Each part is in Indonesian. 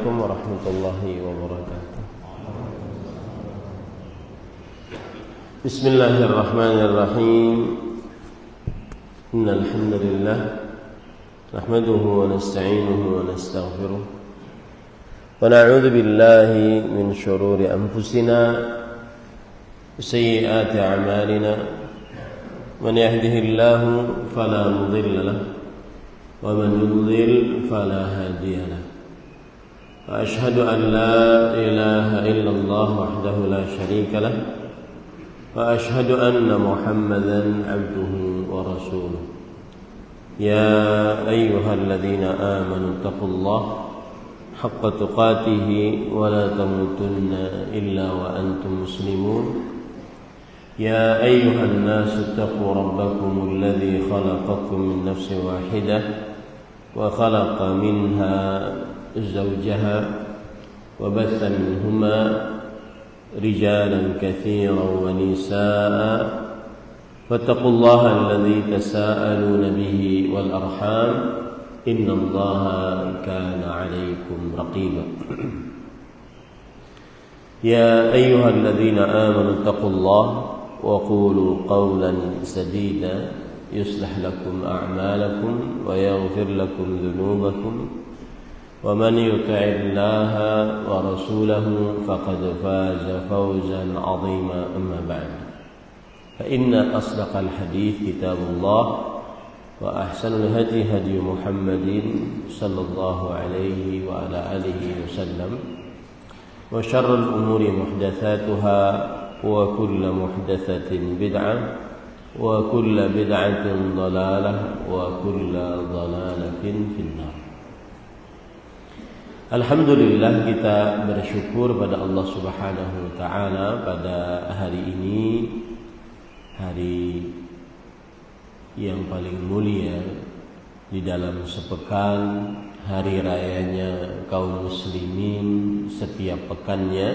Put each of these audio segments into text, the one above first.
عليكم ورحمة الله وبركاته. بسم الله الرحمن الرحيم. إن الحمد لله نحمده ونستعينه ونستغفره ونعوذ بالله من شرور أنفسنا وسيئات أعمالنا. من يهده الله فلا مضل له ومن يضلل فلا هادي له. وأشهد أن لا إله إلا الله وحده لا شريك له وأشهد أن محمدا عبده ورسوله. يا أيها الذين آمنوا اتقوا الله حق تقاته ولا تموتن إلا وأنتم مسلمون. يا أيها الناس اتقوا ربكم الذي خلقكم من نفس واحدة وخلق منها زوجها وبث منهما رجالا كثيرا ونساء فاتقوا الله الذي تساءلون به والأرحام إن الله كان عليكم رقيبا. يا أيها الذين آمنوا اتقوا الله وقولوا قولا سديدا يصلح لكم أعمالكم ويغفر لكم ذنوبكم ومن يطع الله ورسوله فقد فاز فوزا عظيما. أما بعد فإن أصدق الحديث كتاب الله وأحسن الهدي هدي محمد صلى الله عليه وعلى آله وسلم وشر الأمور محدثاتها وكل محدثة بدعة وكل بدعة ضلالة وكل ضلالة في النار. Alhamdulillah, kita bersyukur pada Allah Subhanahu wa taala pada hari ini, hari yang paling mulia di dalam sepekan, hari rayanya kaum muslimin setiap pekannya,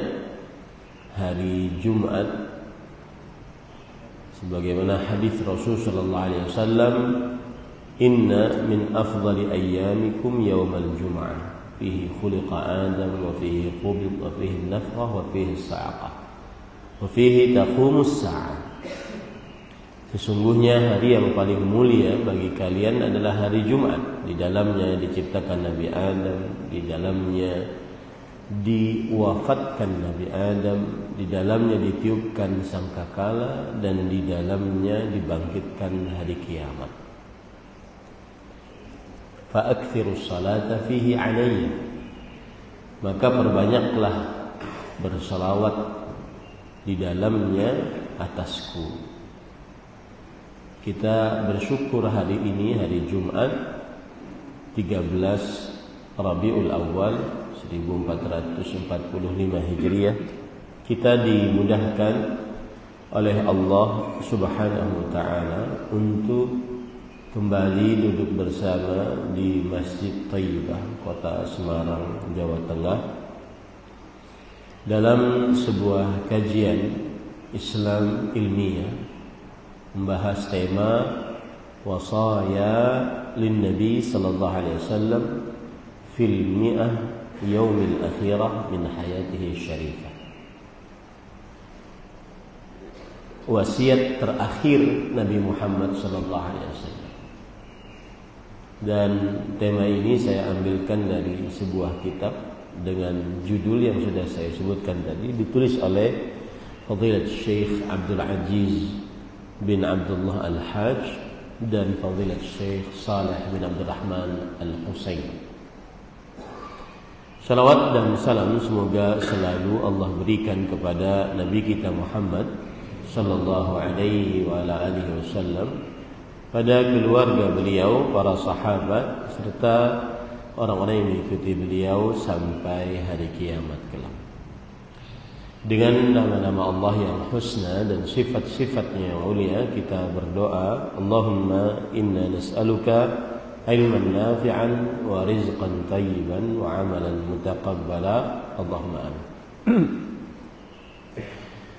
hari Jumat. Sebagaimana hadis Rasul sallallahu alaihi wasallam, "Inna min afdali ayyamikum yaumal jum'ah. Fihi khuliqa Adam wa fihi qubid wa fihi nafkhah wa fihi sa'aqah wa fihi taqumus sa'ah." Sesungguhnya hari yang paling mulia bagi kalian adalah hari Jumat. Di dalamnya diciptakan Nabi Adam, di dalamnya diwafatkan Nabi Adam, di dalamnya ditiupkan sangkakala, dan di dalamnya dibangkitkan hari kiamat. Fa'akthirus salata fihi alayya, maka perbanyaklah bersalawat di dalamnya atasku. Kita bersyukur hari ini, hari Jumat 13 Rabiul Awal 1445 Hijriah, kita dimudahkan oleh Allah Subhanahu wa taala untuk kembali duduk bersama di Masjid Thayyibah, Kota Semarang, Jawa Tengah, dalam sebuah kajian Islam ilmiah membahas tema wasaya lin Nabi sallallahu alaihi wasallam fil mi'ah yaumil akhirah min hayatihi syarifah. Wasiat terakhir Nabi Muhammad sallallahu alaihi wasallam. Dan tema ini saya ambilkan dari sebuah kitab dengan judul yang sudah saya sebutkan tadi, ditulis oleh Fadilat Syekh Abdul Aziz bin Abdullah Al-Hajj dan Fadilat Syekh Saleh bin Abdul Rahman Al-Husain. Salawat dan salam semoga selalu Allah berikan kepada Nabi kita Muhammad sallallahu alaihi wa ala alihi wasallam, pada keluarga beliau, para sahabat, serta orang-orang yang mengikuti beliau sampai hari kiamat kelak. Dengan nama-nama Allah yang husna dan sifat-sifatnya yang mulia, kita berdoa, Allahumma inna nas'aluka ilman nafi'an wa rizqan tayyiban wa amalan mutaqabbala. Allahumma amin.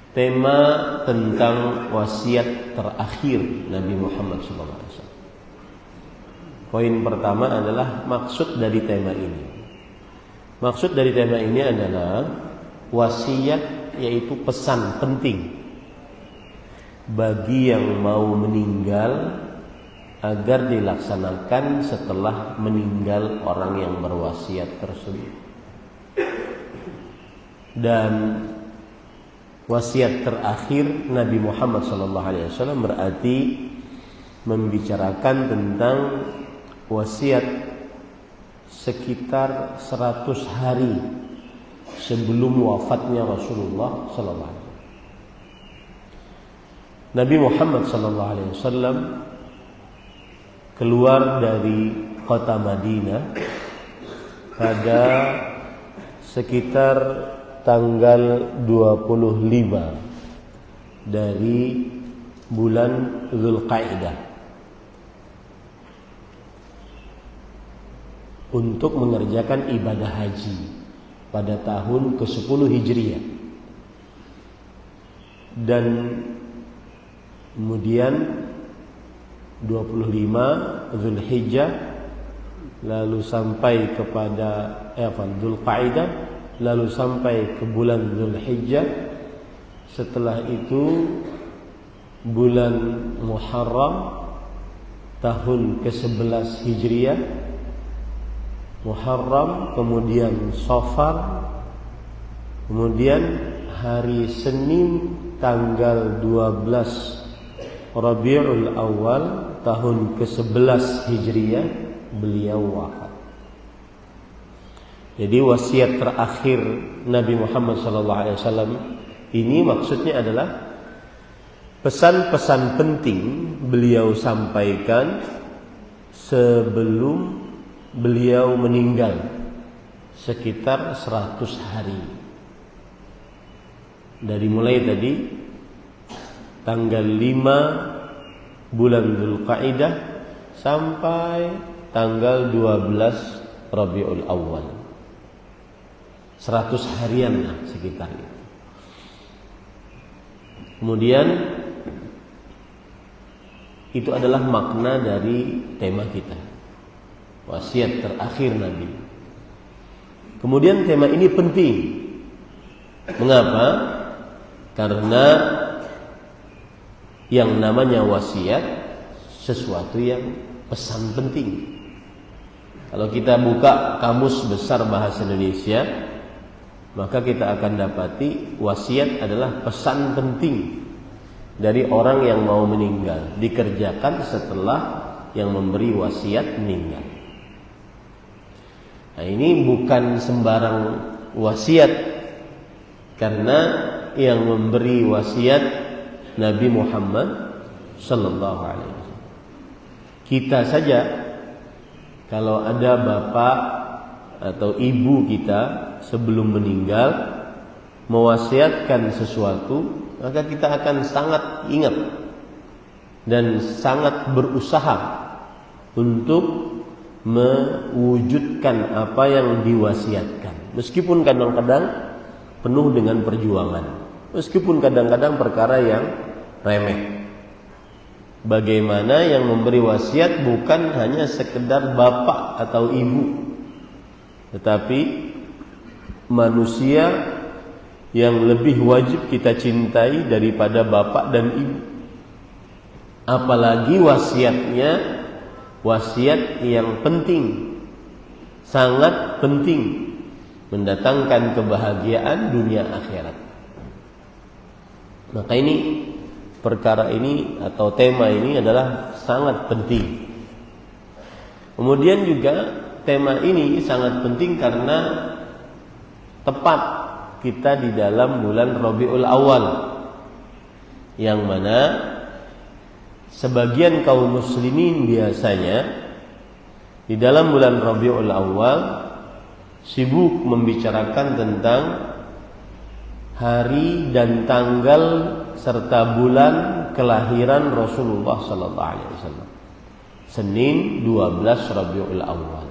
Tema tentang wasiat terakhir Nabi Muhammad SAW. Poin pertama adalah maksud dari tema ini. Maksud dari tema ini adalah wasiat, yaitu pesan penting bagi yang mau meninggal agar dilaksanakan setelah meninggal orang yang berwasiat tersebut. Dan wasiat terakhir Nabi Muhammad SAW berarti membicarakan tentang wasiat sekitar 100 hari sebelum wafatnya Rasulullah SAW. Nabi Muhammad SAW keluar dari kota Madinah pada sekitar tanggal 25 dari bulan Dzulqa'dah untuk mengerjakan ibadah haji pada tahun ke-10 Hijriah. Dan kemudian 25 Dzulhijjah, lalu sampai kepada Dzulqa'dah, lalu sampai ke bulan Dzulhijjah. Setelah itu bulan Muharram tahun ke-11 Hijriah, Muharram, kemudian Safar, kemudian hari Senin tanggal 12 Rabiul Awal tahun ke-11 Hijriah beliau wafat. Jadi wasiat terakhir Nabi Muhammad SAW ini maksudnya adalah pesan-pesan penting beliau sampaikan sebelum beliau meninggal sekitar 100 hari. Dari mulai tadi tanggal 5 bulan Dzulqa'dah sampai tanggal 12 Rabiul Awal. 100 harian lah sekitar itu. Kemudian itu adalah makna dari tema kita, wasiat terakhir Nabi. Kemudian tema ini penting. Mengapa? Karena yang namanya wasiat sesuatu yang pesan penting. Kalau kita buka kamus besar bahasa Indonesia, maka kita akan dapati wasiat adalah pesan penting dari orang yang mau meninggal, dikerjakan setelah yang memberi wasiat meninggal. Nah, ini bukan sembarang wasiat, karena yang memberi wasiat Nabi Muhammad sallallahu alaihi wasallam. Kita saja kalau ada bapak atau ibu kita sebelum meninggal mewasiatkan sesuatu, maka kita akan sangat ingat dan sangat berusaha untuk mewujudkan apa yang diwasiatkan, meskipun kadang-kadang penuh dengan perjuangan, meskipun kadang-kadang perkara yang remeh. Bagaimana yang memberi wasiat bukan hanya sekedar bapak atau ibu, tetapi manusia yang lebih wajib kita cintai daripada bapak dan ibu. Apalagi wasiatnya wasiat yang penting, sangat penting, mendatangkan kebahagiaan dunia akhirat. Maka ini, perkara ini atau tema ini adalah sangat penting. Kemudian juga tema ini sangat penting karena tepat kita di dalam bulan Rabiul Awal, yang mana sebagian kaum muslimin biasanya di dalam bulan Rabiul Awal sibuk membicarakan tentang hari dan tanggal serta bulan kelahiran Rasulullah sallallahu alaihi wasallam. Senin 12 Rabiul Awal.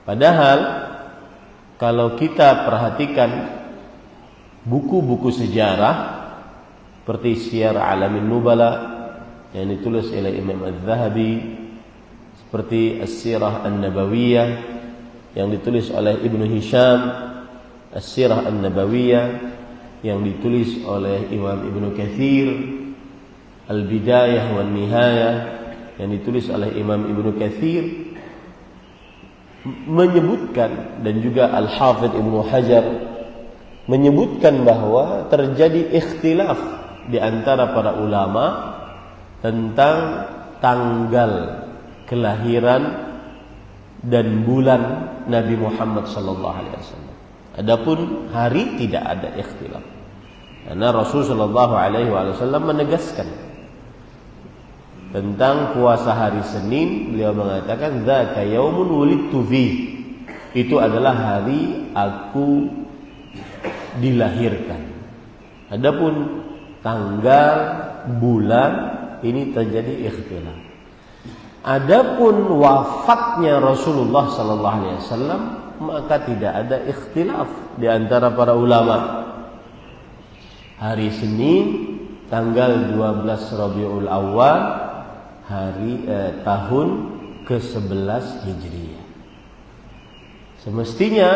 Padahal kalau kita perhatikan buku-buku sejarah seperti Syiar Alamin Nubala yang ditulis oleh Imam Az-Zahabi, seperti As-Sirah An-Nabawiyah yang ditulis oleh Ibnu Hisham As-Sirah An-Nabawiyah, yang ditulis oleh Imam Ibnu Katsir Al-Bidayah wan Nihayah, yang ditulis oleh Imam Ibnu Katsir, menyebutkan, dan juga Al-Hafidz Ibnu Hajar menyebutkan bahwa terjadi ikhtilaf di antara para ulama tentang tanggal kelahiran dan bulan Nabi Muhammad sallallahu alaihi wasallam. Adapun hari tidak ada ikhtilaf. Karena Rasul sallallahu alaihi wasallam menegaskan tentang puasa hari Senin, beliau mengatakan dzaka yaumun wulidtu fi. Itu adalah hari aku dilahirkan. Adapun tanggal, bulan ini terjadi ikhtilaf. Adapun wafatnya Rasulullah sallallahu alaihi wasallam, maka tidak ada ikhtilaf di antara para ulama. Hari Senin tanggal 12 Rabiul Awal, hari tahun ke-11 Hijriah. Semestinya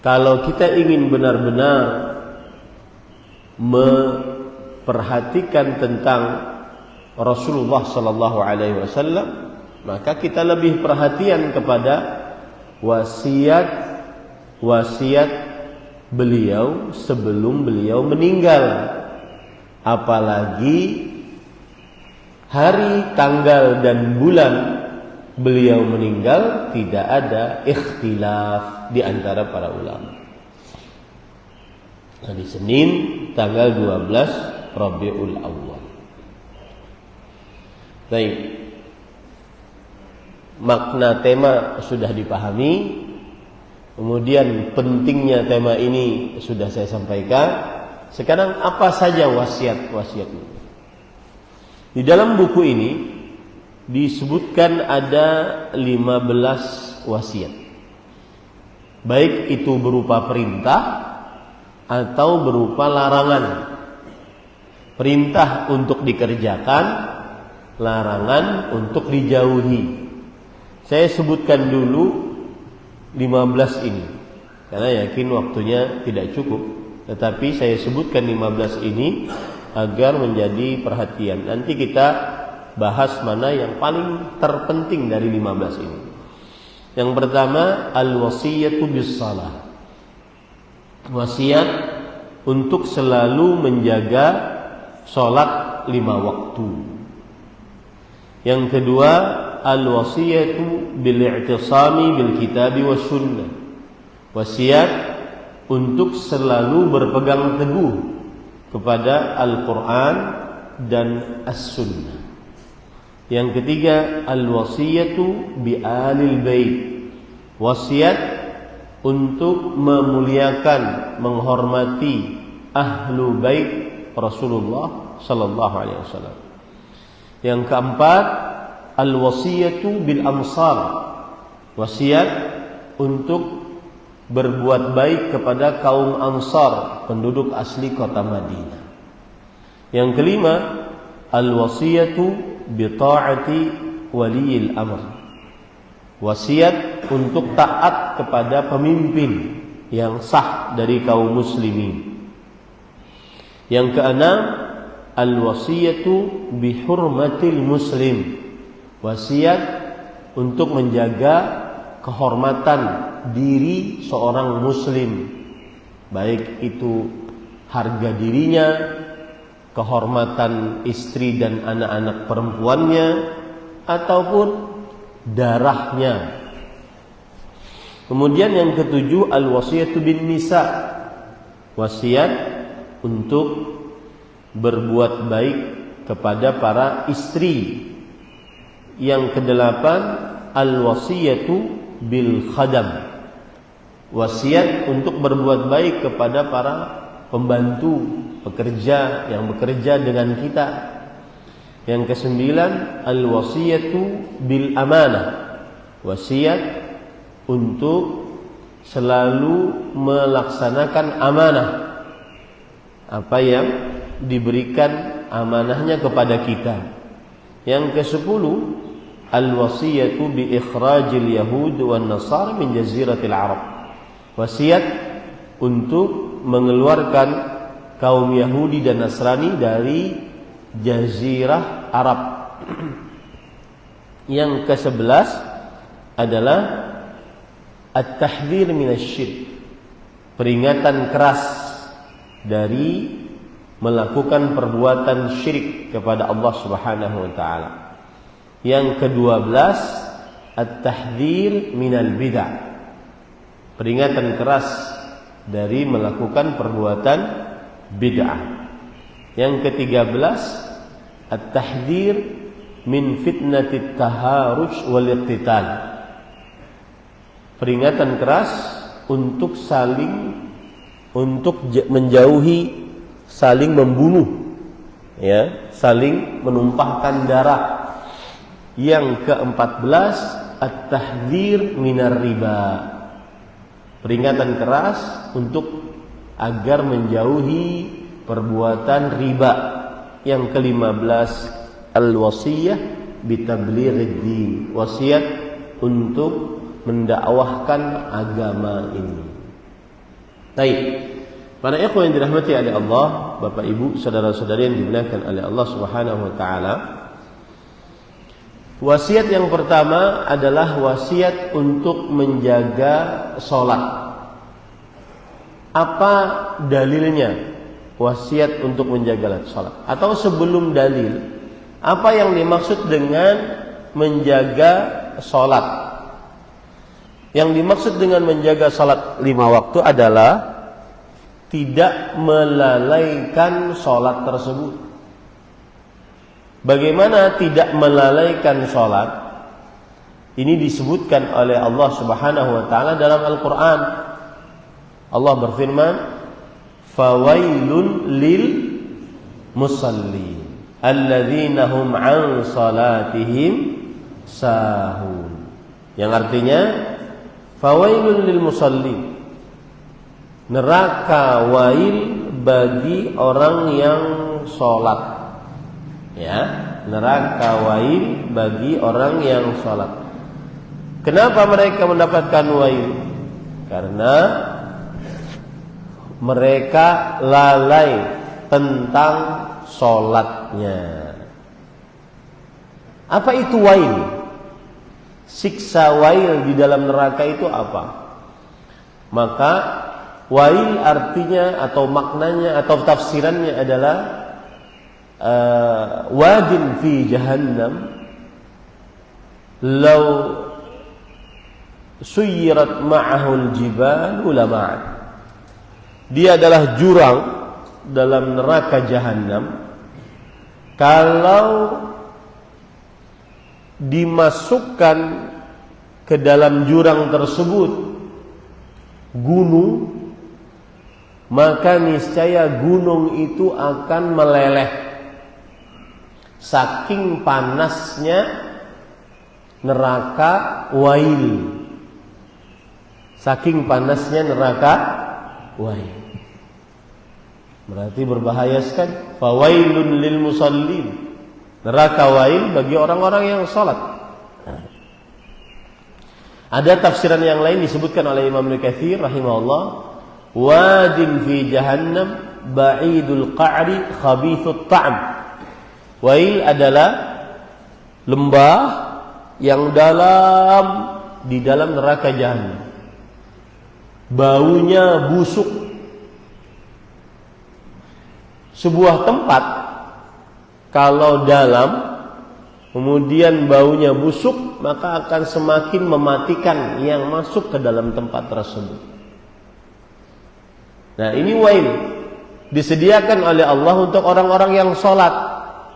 kalau kita ingin benar-benar memperhatikan tentang Rasulullah sallallahu alaihi wasallam, maka kita lebih perhatian kepada wasiat beliau sebelum beliau meninggal. Apalagi hari, tanggal dan bulan beliau meninggal tidak ada ikhtilaf di antara para ulama. Hari Senin tanggal 12 Rabiul Awal. Baik. Makna tema sudah dipahami. Kemudian pentingnya tema ini sudah saya sampaikan. Sekarang apa saja wasiat-wasiatnya? Di dalam buku ini disebutkan ada 15 wasiat. Baik itu berupa perintah atau berupa larangan. Perintah untuk dikerjakan, larangan untuk dijauhi. Saya sebutkan dulu 15 ini karena yakin waktunya tidak cukup, tetapi saya sebutkan 15 ini agar menjadi perhatian. Nanti kita bahas mana yang paling terpenting dari 15 ini. Yang pertama, al-wasiyatu bis-shalah. Wasiat untuk selalu menjaga salat 5 waktu. Yang kedua, al-wasiyatu bil-i'tisami bil-kitabi was sunnah. Wasiat untuk selalu berpegang teguh kepada Al-Quran dan As-Sunnah. Yang ketiga, al-wasiyatu bi-alil bait. Wasiat untuk memuliakan, menghormati ahlu bait Rasulullah sallallahu alaihi wasallam. Yang keempat, al-wasiyatu bil amsar. Wasiat untuk berbuat baik kepada kaum Ansar, penduduk asli kota Madinah. Yang kelima, al-wasiyatu bi ta'ati waliyil amr. Wasiat untuk taat kepada pemimpin yang sah dari kaum muslimin. Yang keenam, al-wasiyatu bi hurmatil muslim. Wasiat untuk menjaga kehormatan diri seorang muslim, baik itu harga dirinya, kehormatan istri dan anak-anak perempuannya, ataupun darahnya. Kemudian yang ketujuh, al-wasiyatu bin nisa. Wasiat untuk berbuat baik kepada para istri. Yang kedelapan, al-wasiyatu bil khadam. Wasiat untuk berbuat baik kepada para pembantu, pekerja yang bekerja dengan kita. Yang kesembilan, al-wasiyatu bil amanah. Wasiat untuk selalu melaksanakan amanah, apa yang diberikan amanahnya kepada kita. Yang ke-10, al-wasiyatu bi ikhrajil yahud wan nasara min jaziratil Arab. Wasiat untuk mengeluarkan kaum Yahudi dan Nasrani dari jazirah Arab. Yang ke-11 adalah at-tahdhir minasy-syirk. Peringatan keras dari melakukan perbuatan syirik kepada Allah Subhanahu wa taala. Yang ke-12 at-tahdhir minal bid'ah. Peringatan keras dari melakukan perbuatan bid'ah. Yang ke-13 at-tahdhir min fitnatit taharuj wal iqtital. Peringatan keras untuk menjauhi saling membunuh, ya, saling menumpahkan darah. Yang ke-14 at-tahdhir minar riba. Peringatan keras untuk agar menjauhi perbuatan riba. Yang ke-15 al-wasiyah bitablighid din. Wasiat untuk mendakwahkan agama ini. Baik. Para ikhwan yang dirahmati oleh Allah, Bapak Ibu, saudara-saudari yang dimuliakan oleh Allah Subhanahu wa taala. Wasiat yang pertama adalah wasiat untuk menjaga salat. Apa dalilnya wasiat untuk menjaga salat? Atau sebelum dalil, apa yang dimaksud dengan menjaga salat? Yang dimaksud dengan menjaga salat 5 waktu adalah tidak melalaikan salat tersebut. Bagaimana tidak melalaikan salat? Ini disebutkan oleh Allah Subhanahu wa taala dalam Al-Qur'an. Allah berfirman, "Fawailun lil musallin alladzina hum 'an salatihim sahun." Yang artinya fawailun lil musallin. Neraka wail bagi orang yang salat. Ya, neraka wail bagi orang yang salat. Kenapa mereka mendapatkan wail? Karena mereka lalai tentang salatnya. Apa itu wail? Siksa wail di dalam neraka itu apa? Maka wail artinya atau maknanya atau tafsirannya adalah wadin fi jahannam law suyirat ma'ahul jibalu lama'at. Dia adalah jurang dalam neraka jahannam. Kalau dimasukkan ke dalam jurang tersebut gunung, maka niscaya gunung itu akan meleleh. Saking panasnya neraka wail. Saking panasnya neraka wail. Berarti berbahaya sekali. Fawailun lil musallin. Neraka wail bagi orang-orang yang salat. Ada tafsiran yang lain disebutkan oleh Imam Ibnu Katsir rahimahullah, wadin fi jahannam ba'idul qa'ri khabithut ta'am. Wail adalah lembah yang dalam di dalam neraka jahannam. Baunya busuk. Sebuah tempat kalau dalam kemudian baunya busuk, maka akan semakin mematikan yang masuk ke dalam tempat tersebut. Nah, ini wail disediakan oleh Allah untuk orang-orang yang sholat.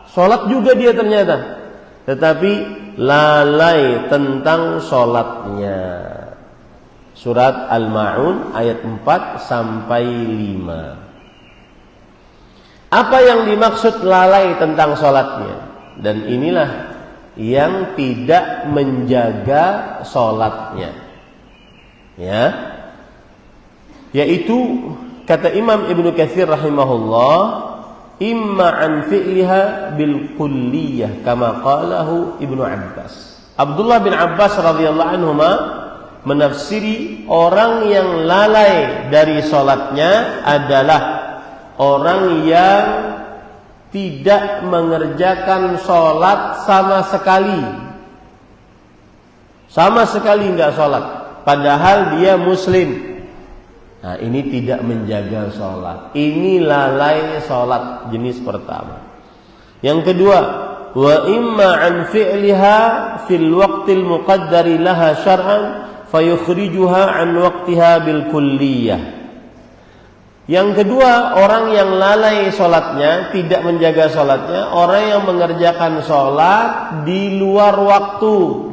Sholat juga dia ternyata, tetapi lalai tentang sholatnya. Surat Al-Ma'un ayat 4 sampai 5. Apa yang dimaksud lalai tentang sholatnya? Dan inilah yang tidak menjaga sholatnya, ya, yaitu kata Imam Ibnu Katsir rahimahullah, imma an fi'liha bil kulliyah kama qalahu Ibnu Abbas, Abdullah bin Abbas radhiyallahu anhuma menafsiri orang yang lalai dari sholatnya adalah orang yang tidak mengerjakan sholat sama sekali nggak sholat, padahal dia muslim. Nah, ini tidak menjaga sholat, ini lalai sholat jenis pertama. Yang kedua, wa imma an fi'liha fil waqtil muqaddari laha syar'an fayukhrijuha an waqtiha bil kulliyah. Yang kedua, orang yang lalai sholatnya, tidak menjaga sholatnya, orang yang mengerjakan sholat di luar waktu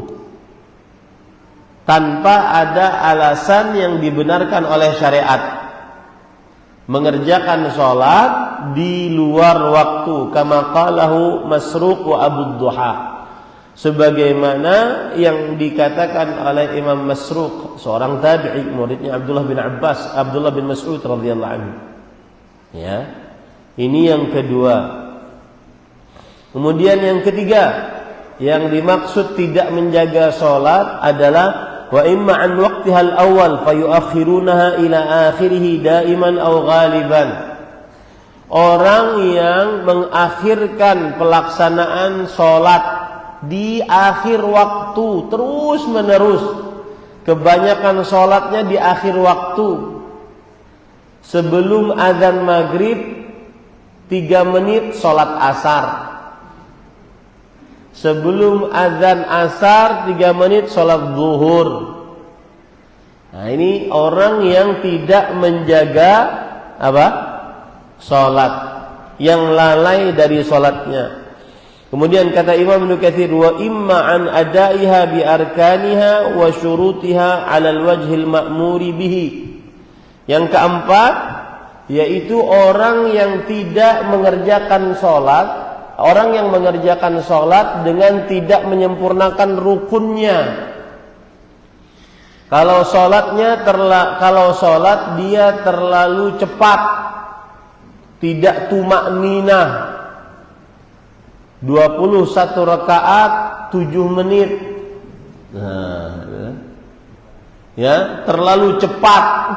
tanpa ada alasan yang dibenarkan oleh syariat. Mengerjakan sholat di luar waktu, kama qalahu Masruq wa Abu Duha, sebagaimana yang dikatakan oleh Imam Masruq, seorang tabi'i, muridnya Abdullah bin Mas'ud radhiyallahu anhu. Ya, ini yang kedua. Kemudian yang ketiga, yang dimaksud tidak menjaga sholat adalah wa imma an waqtiha al-awwal fayuakhirunaha ila akhirih daiman aw ghaliban. Orang yang mengakhirkan pelaksanaan sholat di akhir waktu terus menerus, kebanyakan sholatnya di akhir waktu. Sebelum azan maghrib 3 menit sholat asar, sebelum azan asar 3 menit sholat zuhur. Nah, ini orang yang tidak menjaga sholat, yang lalai dari sholatnya. Kemudian kata Imam Ibnu Katsir, wa imma an adaiha bi arkaniha wa syurutiha 'ala al-wajhil ma'muri bihi. Yang keempat, yaitu orang yang tidak mengerjakan sholat, orang yang mengerjakan sholat dengan tidak menyempurnakan rukunnya. Kalau sholat dia terlalu cepat, tidak tumakninah, 21 rakaat 7 menit. Nah, ya, terlalu cepat.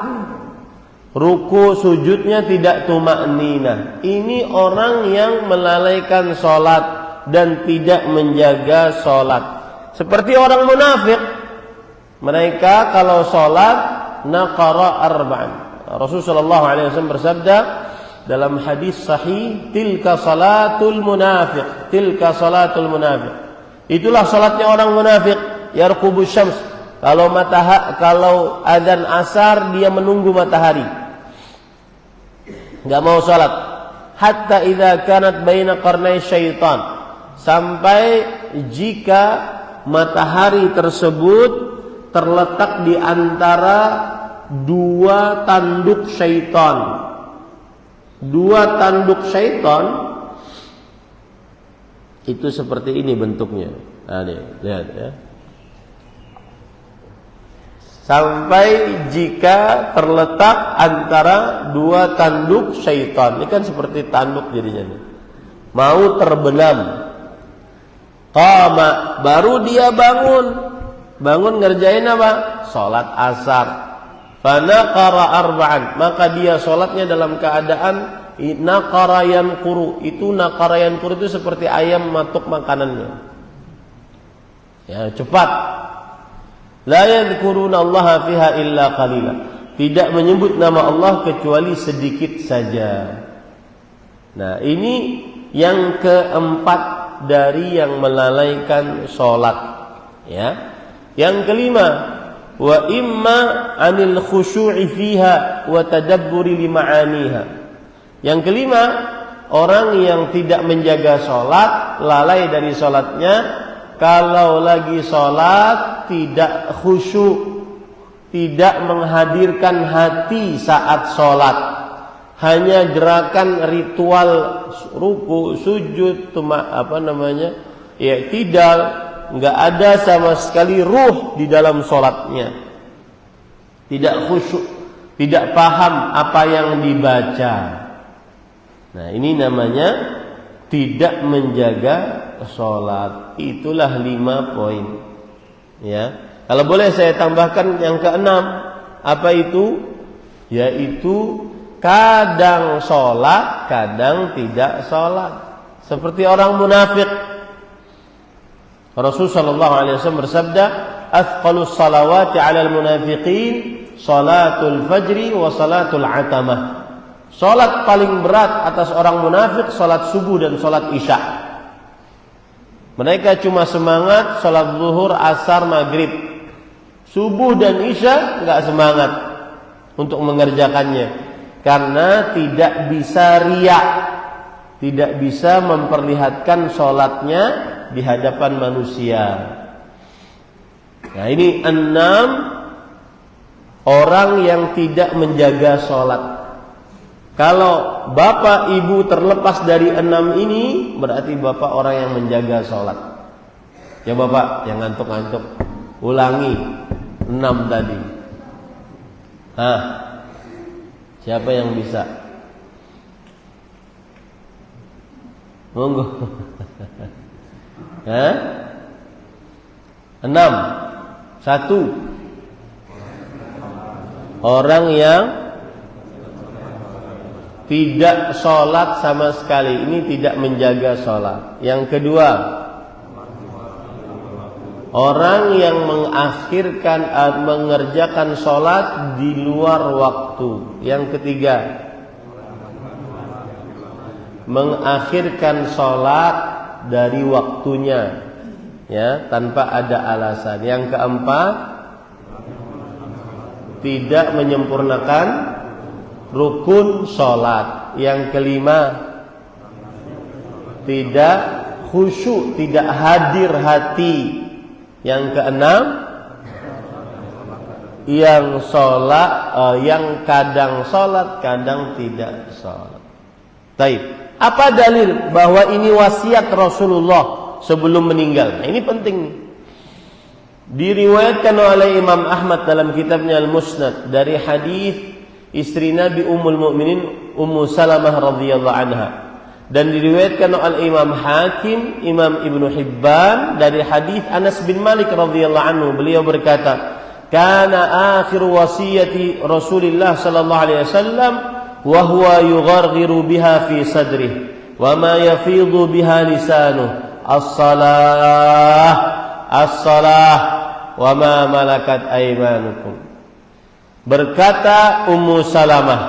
Ruku sujudnya tidak tumakninah. Ini orang yang melalaikan sholat dan tidak menjaga sholat. Seperti orang munafik, mereka kalau sholat naqara arba'an. Rasulullah SAW bersabda dalam hadis sahih, tilka salatul munafiq, tilka salatul munafiq. Itulah sholatnya orang munafik. Yarqubus syams, kalau azan asar dia menunggu matahari, enggak mau sholat. Hatta idza kanat baina qarnai syaitan, sampai jika matahari tersebut terletak di antara 2 tanduk syaitan. 2 tanduk syaitan itu seperti ini bentuknya. Nah, nih, lihat ya. Sampai jika terletak antara 2 tanduk syaitan. Ini kan seperti tanduk jadinya nih. Mau terbenam. Qama, baru dia bangun. Bangun ngerjain apa? Salat asar. Fanaqara arba'an, maka dia salatnya dalam keadaan naqara yanquru. Itu naqara yanquru itu seperti ayam matuk makanannya. Ya, cepat. La yadhkuruna Allah fiha illa qalila, tidak menyebut nama Allah kecuali sedikit saja. Nah, ini yang keempat dari yang melalaikan sholat. Ya. Yang kelima, wa imma anil khusyu'i fiha wa tadabburi li ma'aniha. Yang kelima, orang yang tidak menjaga sholat, lalai dari sholatnya. Kalau lagi sholat tidak khusyuk, tidak menghadirkan hati saat sholat, hanya gerakan ritual ruku, sujud, i'tidal, nggak ada sama sekali ruh di dalam sholatnya, tidak khusyuk, tidak paham apa yang dibaca. Nah, ini namanya tidak menjaga sholat. Itulah 5 poin. Ya. Kalau boleh saya tambahkan yang keenam, apa itu? Yaitu kadang sholat, kadang tidak sholat. Seperti orang munafik. Rasul sallallahu alaihi wasallam bersabda, "Athqalus salawati 'alal munafiqin salatul fajri wa salatul atamah." Salat paling berat atas orang munafik salat subuh dan salat isya. Mereka cuma semangat salat zuhur, asar, maghrib. Subuh dan isya enggak semangat untuk mengerjakannya karena tidak bisa riya, tidak bisa memperlihatkan salatnya di hadapan manusia. Nah, ini 6 orang yang tidak menjaga salat. Kalau bapak ibu terlepas dari 6 ini, berarti bapak orang yang menjaga sholat. Ya bapak, yang ngantuk-ngantuk, ulangi 6 tadi. Siapa yang bisa? Monggo. 6. 1. Orang yang tidak sholat sama sekali, ini tidak menjaga sholat. Yang kedua, orang yang mengerjakan sholat di luar waktu. Yang ketiga, mengakhirkan sholat dari waktunya, ya, tanpa ada alasan. Yang keempat, tidak menyempurnakan rukun sholat. Yang kelima, tidak khusyuk, tidak hadir hati. Yang keenam, yang sholat, yang kadang sholat, kadang tidak sholat. Baik, apa dalil bahwa ini wasiat Rasulullah sebelum meninggal? Nah, ini penting nih. Diriwayatkan oleh Imam Ahmad dalam kitabnya Al-Musnad dari hadis istri Nabi Ummul Mukminin Ummu Salamah radhiyallahu anha, dan diriwayatkan oleh Imam Hakim, Imam Ibnu Hibban dari hadis Anas bin Malik radhiyallahu anhu. Beliau berkata, "Kana akhir wasiyati Rasulillah sallallahu alaihi wasallam wa huwa yugharghiru biha fi sadrihi wa ma yafidhu biha lisanuhu as-salah as-salah wa ma malakat aymanukum." Berkata Ummu Salamah,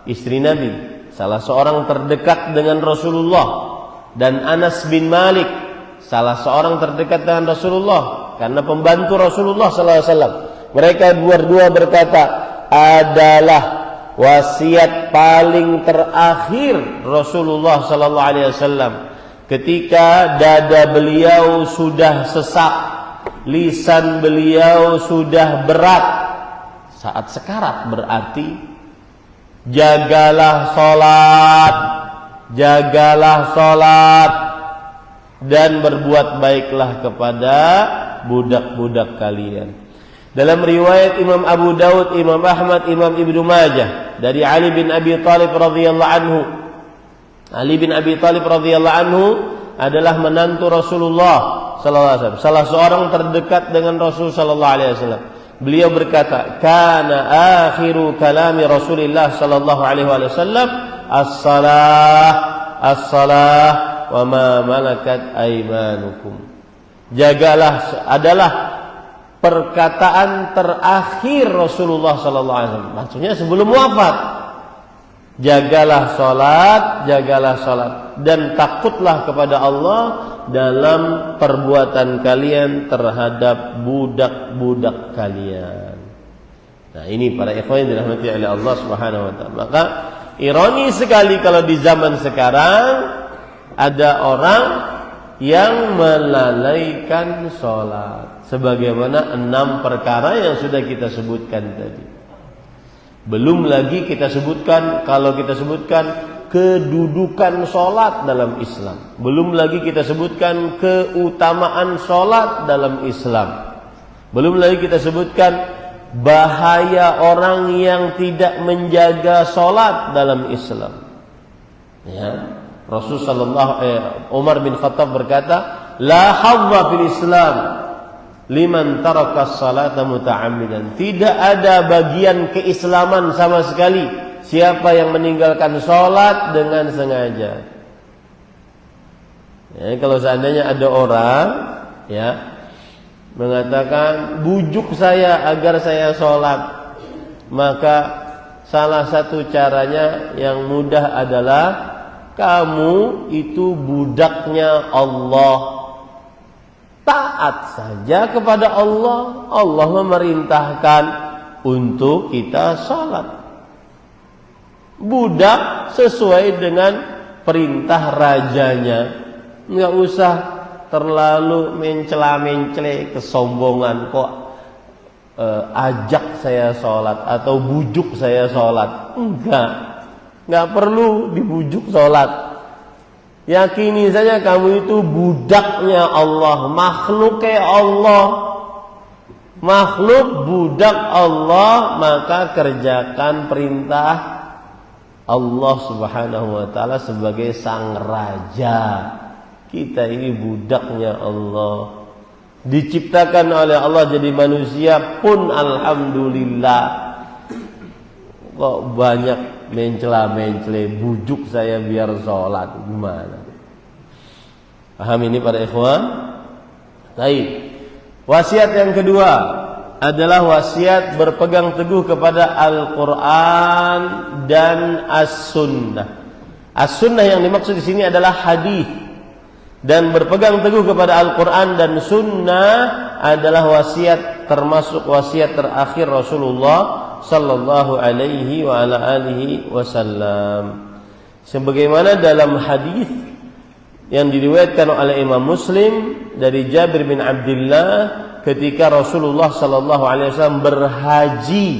istri Nabi, salah seorang terdekat dengan Rasulullah, dan Anas bin Malik, salah seorang terdekat dengan Rasulullah karena pembantu Rasulullah sallallahu alaihi wasallam. Mereka berdua berkata, adalah wasiat paling terakhir Rasulullah sallallahu alaihi wasallam ketika dada beliau sudah sesak, lisan beliau sudah berat. Saat sekarat berarti jagalah sholat dan berbuat baiklah kepada budak-budak kalian. Dalam riwayat Imam Abu Daud, Imam Ahmad, Imam Ibnu Majah dari Ali bin Abi Thalib radhiyallahu anhu. Ali bin Abi Thalib radhiyallahu anhu adalah menantu Rasulullah sallallahu alaihi wasallam, salah seorang terdekat dengan Rasul sallallahu alaihi wasallam. Beliau berkata, "Kana akhiru kalami Rasulillah sallallahu alaihi wasallam as-salah as-salah wa ma malakat aymanukum." Jagalah adalah perkataan terakhir Rasulullah sallallahu alaihi wasallam. Maksudnya sebelum wafat. Jagalah salat dan takutlah kepada Allah dalam perbuatan kalian terhadap budak-budak kalian. Nah, ini para ikhwan yang dirahmati oleh Allah Subhanahu wa taala. Maka ironi sekali kalau di zaman sekarang ada orang yang melalaikan salat sebagaimana 6 perkara yang sudah kita sebutkan tadi. Belum lagi kita sebutkan, kalau kita sebutkan kedudukan sholat dalam Islam. Belum lagi kita sebutkan keutamaan sholat dalam Islam. Belum lagi kita sebutkan bahaya orang yang tidak menjaga sholat dalam Islam. Ya, Umar bin Khattab berkata, "La hadza fil Islam liman tarakas salata muta'ammidan. Tidak ada bagian keislaman sama sekali siapa yang meninggalkan salat dengan sengaja. Ya, kalau seandainya ada orang ya mengatakan bujuk saya agar saya salat, maka salah satu caranya yang mudah adalah kamu itu budaknya Allah. Taat saja kepada Allah. Allah memerintahkan untuk kita salat. Budak sesuai dengan perintah rajanya. Enggak usah terlalu mencela-mencela kesombongan kok ajak saya salat atau bujuk saya salat. Enggak perlu dibujuk salat. Yakini saja kamu itu budaknya Allah, makhluknya Allah. Makhluk budak Allah, maka kerjakan perintah Allah Subhanahu wa taala sebagai sang raja. Kita ini budaknya Allah. Diciptakan oleh Allah jadi manusia pun alhamdulillah. Kok banyak mencela-mencela, bujuk saya biar sholat, gimana? Paham ini para ikhwan? Baik. Wasiat yang kedua adalah wasiat berpegang teguh kepada Al-Quran dan As-Sunnah. As-Sunnah yang dimaksud di sini adalah hadis, dan berpegang teguh kepada Al-Quran dan Sunnah adalah wasiat, termasuk wasiat terakhir Rasulullah sallallahu alaihi wa ala alihi wasallam. Sebagaimana dalam hadis yang diriwayatkan oleh Imam Muslim dari Jabir bin Abdullah ketika Rasulullah sallallahu alaihi wasallam berhaji,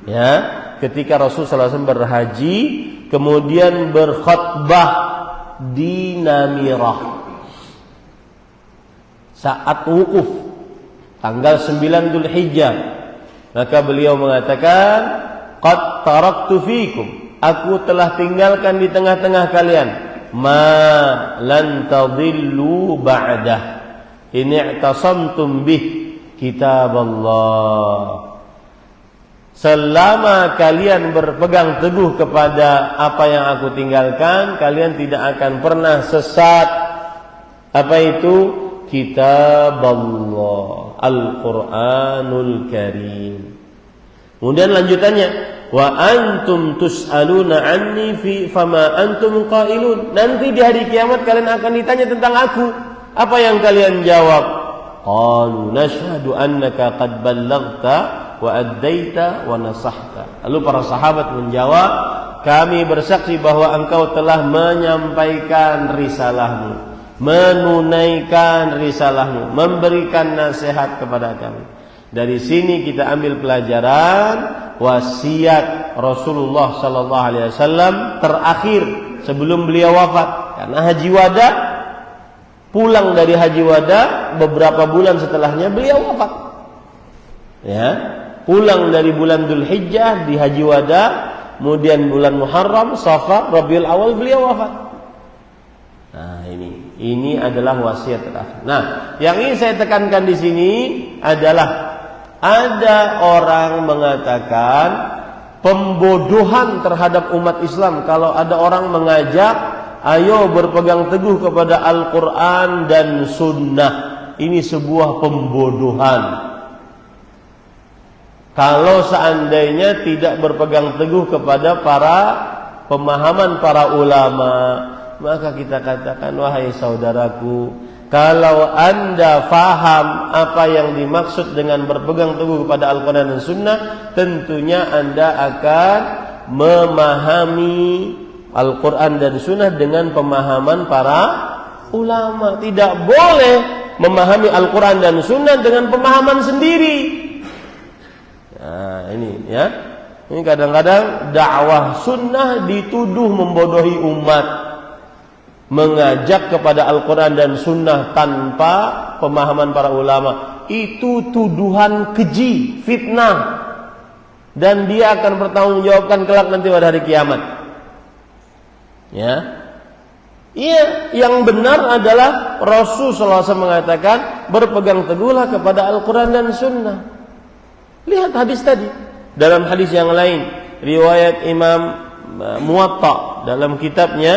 ya, ketika Rasulullah SAW berhaji kemudian berkhutbah di Namirah saat wukuf tanggal 9 Dzulhijjah, maka beliau mengatakan, qad taraktu fikum, aku telah tinggalkan di tengah-tengah kalian, ma lan tadillu ba'dah in i'tasamtum bih kitab Allah. Selama kalian berpegang teguh kepada apa yang aku tinggalkan, kalian tidak akan pernah sesat. Apa itu? Kitab Allah, Al-Quranul Karim. Kemudian lanjutannya, wa antum tus'aluna anni fi fama antum qailun. Nanti di hari kiamat kalian akan ditanya tentang aku. Apa yang kalian jawab? Qalu nashhadu annaka qad ballaghta wa addaita wa nasahta. Lalu para sahabat menjawab, kami bersaksi bahwa engkau telah menyampaikan risalahmu, menunaikan risalahmu, memberikan nasihat kepada kami. Dari sini kita ambil pelajaran wasiat Rasulullah sallallahu alaihi wasallam terakhir sebelum beliau wafat. Karena haji wada, pulang dari haji wada beberapa bulan setelahnya beliau wafat. Ya, pulang dari bulan Dzulhijjah di haji wada, kemudian bulan Muharram, Safar, Rabiul Awal beliau wafat. Nah, ini adalah wasiat terakhir. Nah, yang ingin saya tekankan di sini adalah ada orang mengatakan pembodohan terhadap umat Islam kalau ada orang mengajak, ayo berpegang teguh kepada Al-Quran dan Sunnah. Ini sebuah pembodohan. Kalau seandainya tidak berpegang teguh kepada pemahaman para ulama, maka kita katakan, wahai saudaraku, kalau anda faham apa yang dimaksud dengan berpegang teguh kepada Al-Quran dan Sunnah, tentunya anda akan memahami Al-Quran dan Sunnah dengan pemahaman para ulama. Tidak boleh memahami Al-Quran dan Sunnah dengan pemahaman sendiri. Nah, ini ya. Ini kadang-kadang dakwah sunnah dituduh membodohi umat, mengajak kepada Al-Quran dan Sunnah tanpa pemahaman para ulama. Itu tuduhan keji, fitnah, dan dia akan bertanggungjawabkan kelak nanti pada hari kiamat. Ya, Iya, yang benar adalah Rasulullah SAW mengatakan berpegang teguhlah kepada Al-Quran dan Sunnah. Lihat hadis tadi. Dalam hadis yang lain, riwayat Imam Muwatta dalam kitabnya,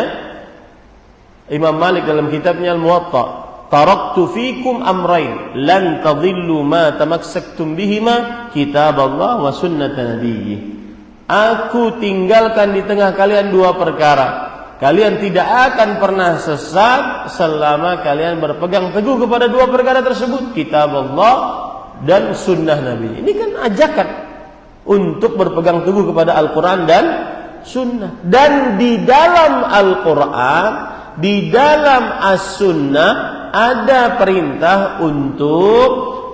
Imam Malik dalam kitabnya Al-Muwatta, taraktu fikum amrain lan tadhillu ma tamassaktum bihima kitaballah wa sunnata nabiyyih. Aku tinggalkan di tengah kalian dua perkara. Kalian tidak akan pernah sesat selama kalian berpegang teguh kepada dua perkara tersebut, kitab Allah dan sunnah Nabi. Ini kan ajakan untuk berpegang teguh kepada Al-Quran dan sunnah. Dan di dalam Al-Quran, di dalam As-Sunnah ada perintah untuk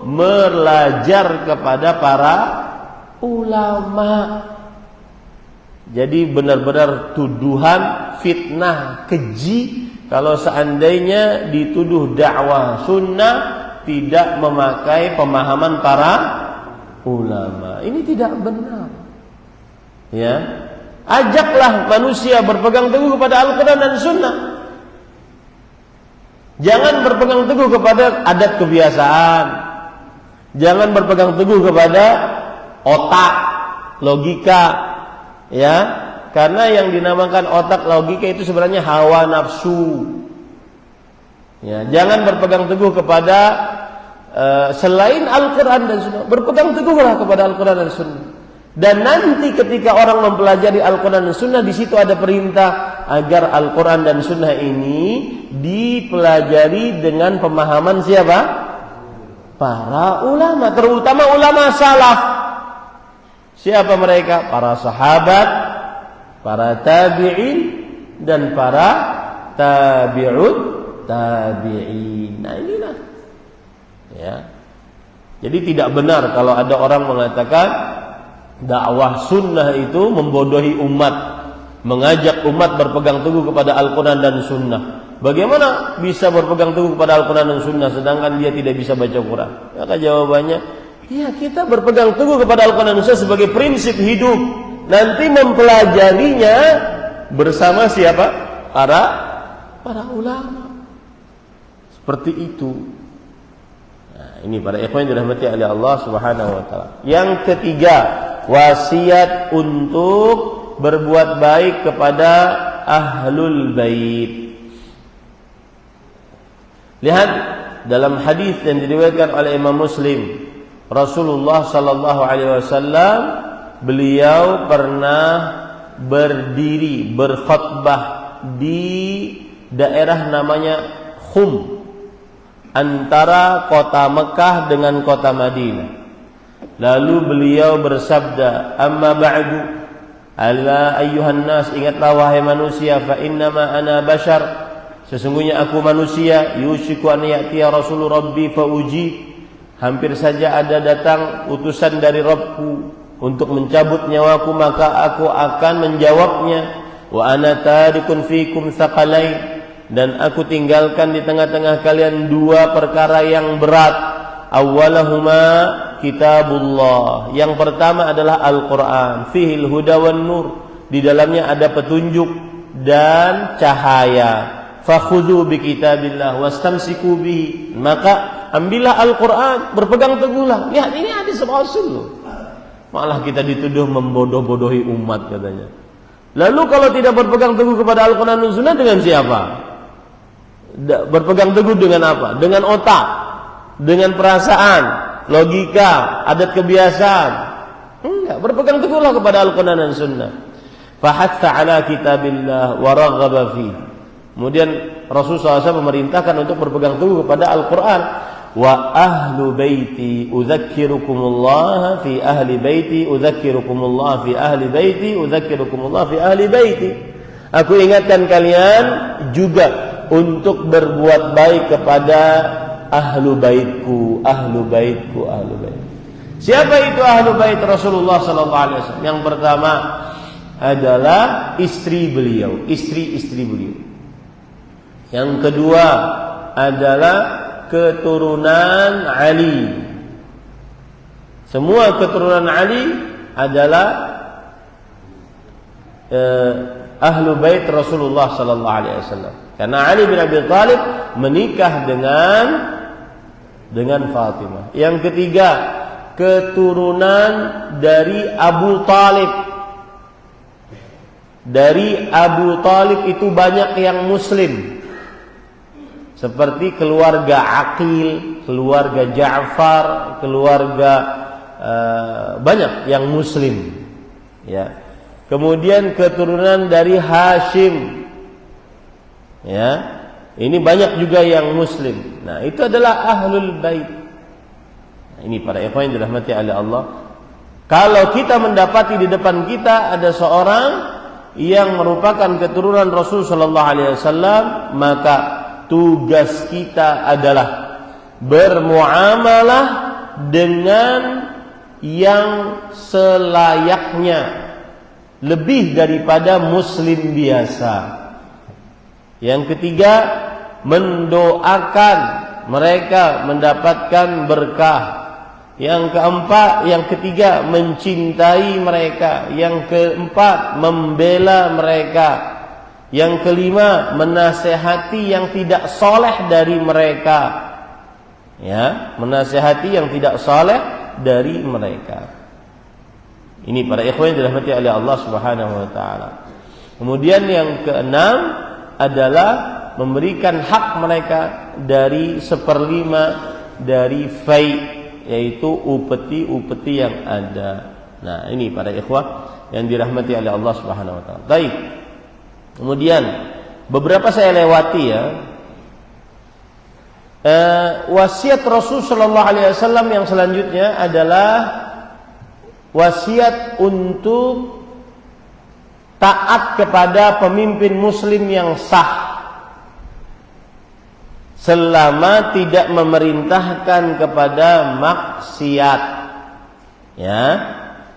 belajar kepada para ulama. Jadi benar-benar tuduhan, fitnah, keji kalau seandainya dituduh dakwah sunnah tidak memakai pemahaman para ulama. Ini tidak benar. Ya, ajaklah manusia berpegang teguh kepada Al-Quran dan Sunnah. Jangan berpegang teguh kepada adat kebiasaan. Jangan berpegang teguh kepada otak, logika. Ya, karena yang dinamakan otak logika itu sebenarnya hawa nafsu. Ya, jangan berpegang teguh kepada selain Al-Quran dan Sunnah. Berpegang teguhlah kepada Al-Quran dan Sunnah. Dan nanti ketika orang mempelajari Al-Quran dan Sunnah, di situ ada perintah agar Al-Quran dan Sunnah ini dipelajari dengan pemahaman siapa? Para ulama, terutama ulama salaf. Siapa mereka? Para sahabat, para tabi'in, dan para tabi'ut tabi'in. Nah inilah. Ya. Jadi tidak benar kalau ada orang mengatakan dakwah sunnah itu membodohi umat, mengajak umat berpegang teguh kepada Al-Quran dan Sunnah. Bagaimana bisa berpegang teguh kepada Al-Quran dan Sunnah sedangkan dia tidak bisa baca Quran? Maka jawabannya, ya, kita berpegang teguh kepada Al-Quran dan Sunnah sebagai prinsip hidup. Nanti mempelajarinya bersama siapa? Para ulama. Seperti itu. Nah, ini para ikhwan yang dirahmati oleh Allah Subhanahu wa taala. Yang ketiga, wasiat untuk berbuat baik kepada ahlul bait. Lihat dalam hadis yang diriwayatkan oleh Imam Muslim, Rasulullah sallallahu alaihi wasallam beliau pernah berdiri berkhutbah di daerah namanya Khum, antara kota Mekah dengan kota Madinah. Lalu beliau bersabda, "Amma ba'du, ala ayyuhan nas, ingatlah wahai manusia, fa innama ana bashar, sesungguhnya aku manusia, yushiku an ya'tiya rasul rabbi fa uji, hampir saja ada datang utusan dari Rabbku untuk mencabut nyawaku, maka aku akan menjawabnya. Wa ana tarikun fikum thaqalain, dan aku tinggalkan di tengah-tengah kalian dua perkara yang berat. Awwalahuma kitabullah, yang pertama adalah Al-Quran, fihil huda wan nur, di dalamnya ada petunjuk dan cahaya. Fakhudhu bi kitabillah wastamsiku bihi, maka ambillah Al-Quran, berpegang teguhlah. Lihat, ini hadis Rasul loh. Malah kita dituduh membodoh-bodohi umat katanya. Lalu kalau tidak berpegang teguh kepada Al-Quran dan Sunnah, dengan siapa? Berpegang teguh dengan apa? Dengan otak, dengan perasaan, logika, adat kebiasaan? Enggak, berpegang teguhlah kepada Al-Quran dan Sunnah. Fahatha ala kitabillah wa raghaba fihi. Kemudian Rasulullah SAW memerintahkan untuk berpegang teguh kepada Al-Quran. Wa ahlu baiti udzakkirukumullah fi ahli baiti udzakkirukumullah fi ahli baiti udzakkirukumullah fi ahli baiti. Aku ingatkan kalian juga untuk berbuat baik kepada ahlu baitku, ahlu baitku, ahlu bait. Siapa itu ahlu bait Rasulullah sallallahu alaihi wasallam? Yang pertama adalah istri beliau, istri-istri beliau. Yang kedua adalah keturunan Ali. Semua keturunan Ali adalah ahlu bait Rasulullah sallallahu alaihi wasallam. Karena Ali bin Abi Thalib menikah dengan Fatimah. Yang ketiga, keturunan dari Abu Thalib. Dari Abu Thalib itu banyak yang muslim. Seperti keluarga Aqil, keluarga Ja'far, keluarga banyak yang muslim. Ya. Kemudian keturunan dari Hashim. Ya. Ini banyak juga yang muslim. Nah, itu adalah ahlul bait. Nah, ini para ikhwan yang dirahmati oleh Allah. Kalau kita mendapati di depan kita ada seorang yang merupakan keturunan Rasul sallallahu alaihi wasallam, maka tugas kita adalah bermuamalah dengan yang selayaknya, lebih daripada muslim biasa. Yang ketiga, mendoakan mereka mendapatkan berkah. Yang ketiga, mencintai mereka. Yang keempat, membela mereka. Yang kelima, menasehati yang tidak soleh dari mereka. Ya, menasehati yang tidak soleh dari mereka. Ini para ikhwan yang dirahmati oleh Allah Subhanahu wa taala. Kemudian yang keenam adalah memberikan hak mereka dari 1/5 dari fai, yaitu upeti-upeti yang ada. Nah, ini para ikhwah yang dirahmati oleh Allah Subhanahu wa taala. Baik. Kemudian beberapa saya lewati ya. Wasiat Rasul sallallahu alaihi wasallam yang selanjutnya adalah wasiat untuk taat kepada pemimpin muslim yang sah selama tidak memerintahkan kepada maksiat. Ya,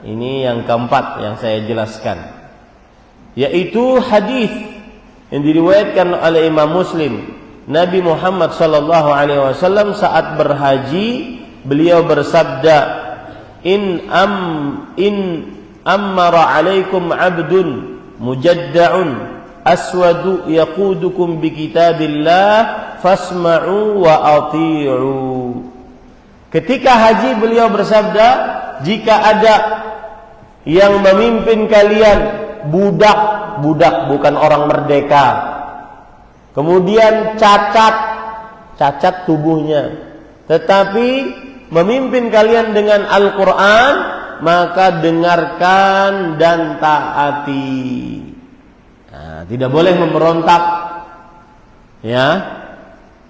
ini yang keempat yang saya jelaskan, yaitu hadis yang diriwayatkan oleh Imam Muslim. Nabi Muhammad sallallahu alaihi wasallam saat berhaji, beliau bersabda, in ammara alaikum abdun mujadda'un aswadu yaqudukum bi kitabillah fasma'u wa ati'u. Ketika haji beliau bersabda, jika ada yang memimpin kalian budak bukan orang merdeka, kemudian cacat tubuhnya, tetapi memimpin kalian dengan Al-Quran, maka dengarkan dan taati. Nah, tidak boleh memberontak, ya.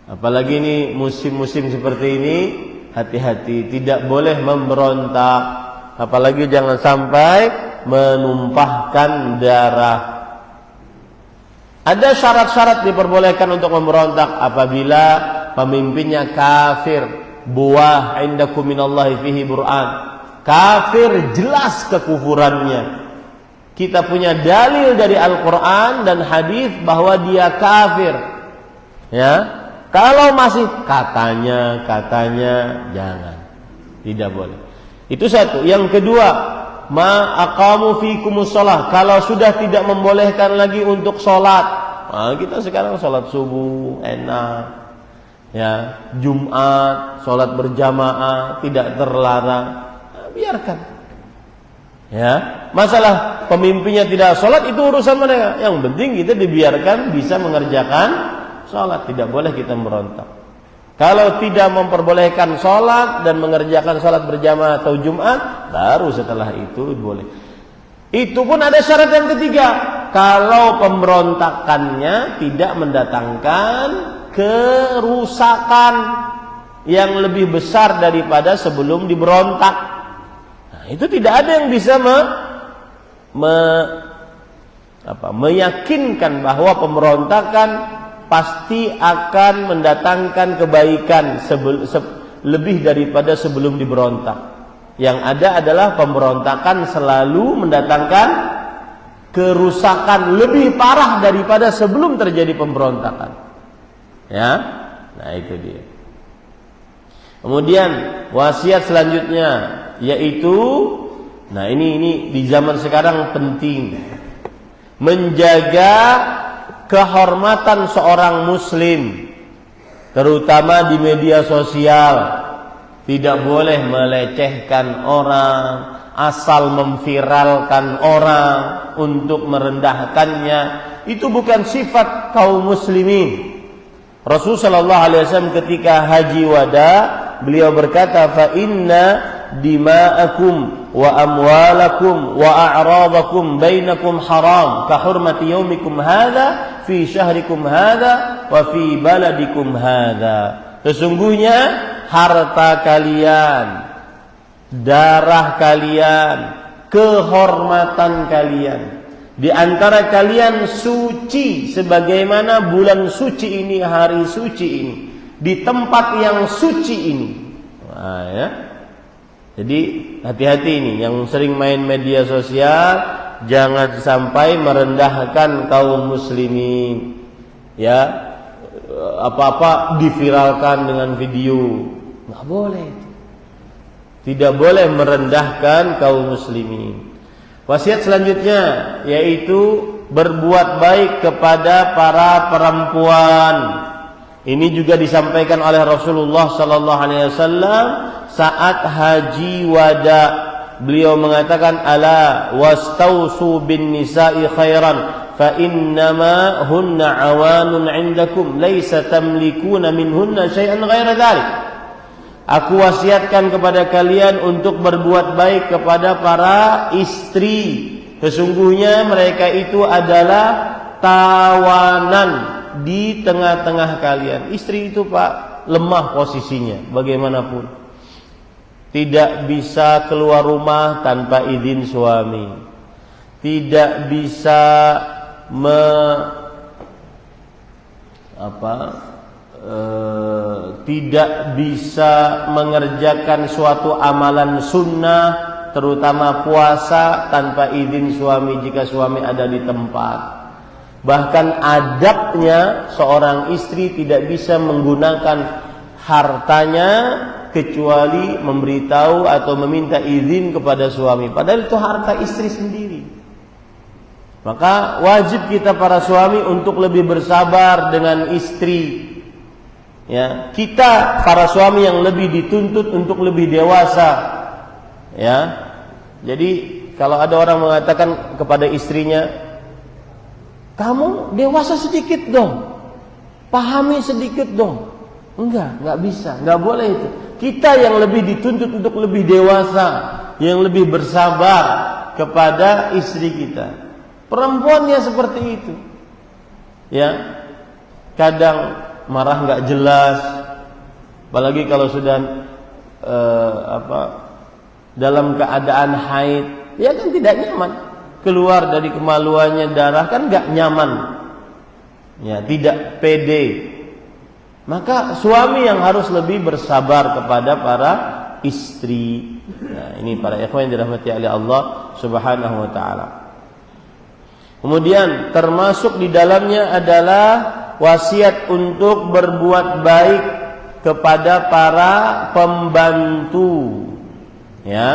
Apalagi ini musim-musim seperti ini, hati-hati, tidak boleh memberontak. Apalagi jangan sampai menumpahkan darah. Ada syarat-syarat diperbolehkan untuk memberontak apabila pemimpinnya kafir. Buah indakum minallahi fihi bur'an. Kafir jelas kekufurannya. Kita punya dalil dari Al-Quran dan hadis bahwa dia kafir. Ya, kalau masih katanya jangan, tidak boleh. Itu satu. Yang kedua, ma aqamu fikumus shalah. Kalau sudah tidak membolehkan lagi untuk sholat, nah, kita sekarang sholat subuh enak, ya, Jumat sholat berjamaah tidak terlarang, nah, biarkan. Ya, masalah pemimpinnya tidak sholat itu urusan mereka. Yang penting kita dibiarkan bisa mengerjakan sholat, tidak boleh kita merontak. Kalau tidak memperbolehkan sholat dan mengerjakan sholat berjamaah atau Jumat, baru setelah itu boleh. Itu pun ada syarat yang ketiga. Kalau pemberontakannya tidak mendatangkan kerusakan yang lebih besar daripada sebelum diberontak. Nah, itu tidak ada yang bisa meyakinkan bahwa pemberontakan pasti akan mendatangkan kebaikan lebih daripada sebelum diberontak. Yang ada adalah pemberontakan selalu mendatangkan kerusakan lebih parah daripada sebelum terjadi pemberontakan. Ya, nah itu dia. Kemudian wasiat selanjutnya yaitu, nah ini di zaman sekarang penting, menjaga kehormatan seorang muslim, terutama di media sosial. Tidak boleh melecehkan orang, asal memviralkan orang untuk merendahkannya. Itu bukan sifat kaum muslimin. Rasulullah SAW ketika haji wada, beliau berkata, fa inna dima'akum wa amwalakum wa a'radakum bainakum haram ka hurmati yaumikum hadha fi syahrikum hadha wa fi baladikum hadha. Sesungguhnya harta kalian, darah kalian, kehormatan kalian di antara kalian suci sebagaimana bulan suci ini, hari suci ini, di tempat yang suci ini. Nah, ya. Jadi hati-hati ini yang sering main media sosial, jangan sampai merendahkan kaum muslimin. Ya, apa-apa diviralkan dengan video, nggak boleh. Tidak boleh merendahkan kaum muslimin. Wasiat selanjutnya yaitu berbuat baik kepada para perempuan. Ini juga disampaikan oleh Rasulullah sallallahu alaihi wasallam saat haji wada. Beliau mengatakan, ala wastausu bin nisa'i khairan fa innama hunna awanun 'indakum laisa tamlikuna minhunna syai'an ghaira dzalik. Aku wasiatkan kepada kalian untuk berbuat baik kepada para istri. Sesungguhnya mereka itu adalah tawanan di tengah-tengah kalian. Istri itu Pak, lemah posisinya bagaimanapun. Tidak bisa keluar rumah tanpa izin suami. Tidak bisa tidak bisa mengerjakan suatu amalan sunnah, terutama puasa, tanpa izin suami jika suami ada di tempat. Bahkan adabnya seorang istri tidak bisa menggunakan hartanya kecuali memberitahu atau meminta izin kepada suami. Padahal itu harta istri sendiri. Maka wajib kita para suami untuk lebih bersabar dengan istri. Ya, kita para suami yang lebih dituntut untuk lebih dewasa. Ya. Jadi kalau ada orang mengatakan kepada istrinya, "Kamu dewasa sedikit dong. Pahami sedikit dong." Enggak bisa, enggak boleh itu. Kita yang lebih dituntut untuk lebih dewasa, yang lebih bersabar kepada istri kita. Perempuannya seperti itu. Ya. Kadang marah enggak jelas. Apalagi kalau sudah dalam keadaan haid, ya kan tidak nyaman. Keluar dari kemaluannya darah kan enggak nyaman. Ya, tidak pede. Maka suami yang harus lebih bersabar kepada para istri. Nah, ini para ikhwan yang dirahmati oleh Allah Subhanahu wa taala. Kemudian termasuk di dalamnya adalah wasiat untuk berbuat baik kepada para pembantu. Ya,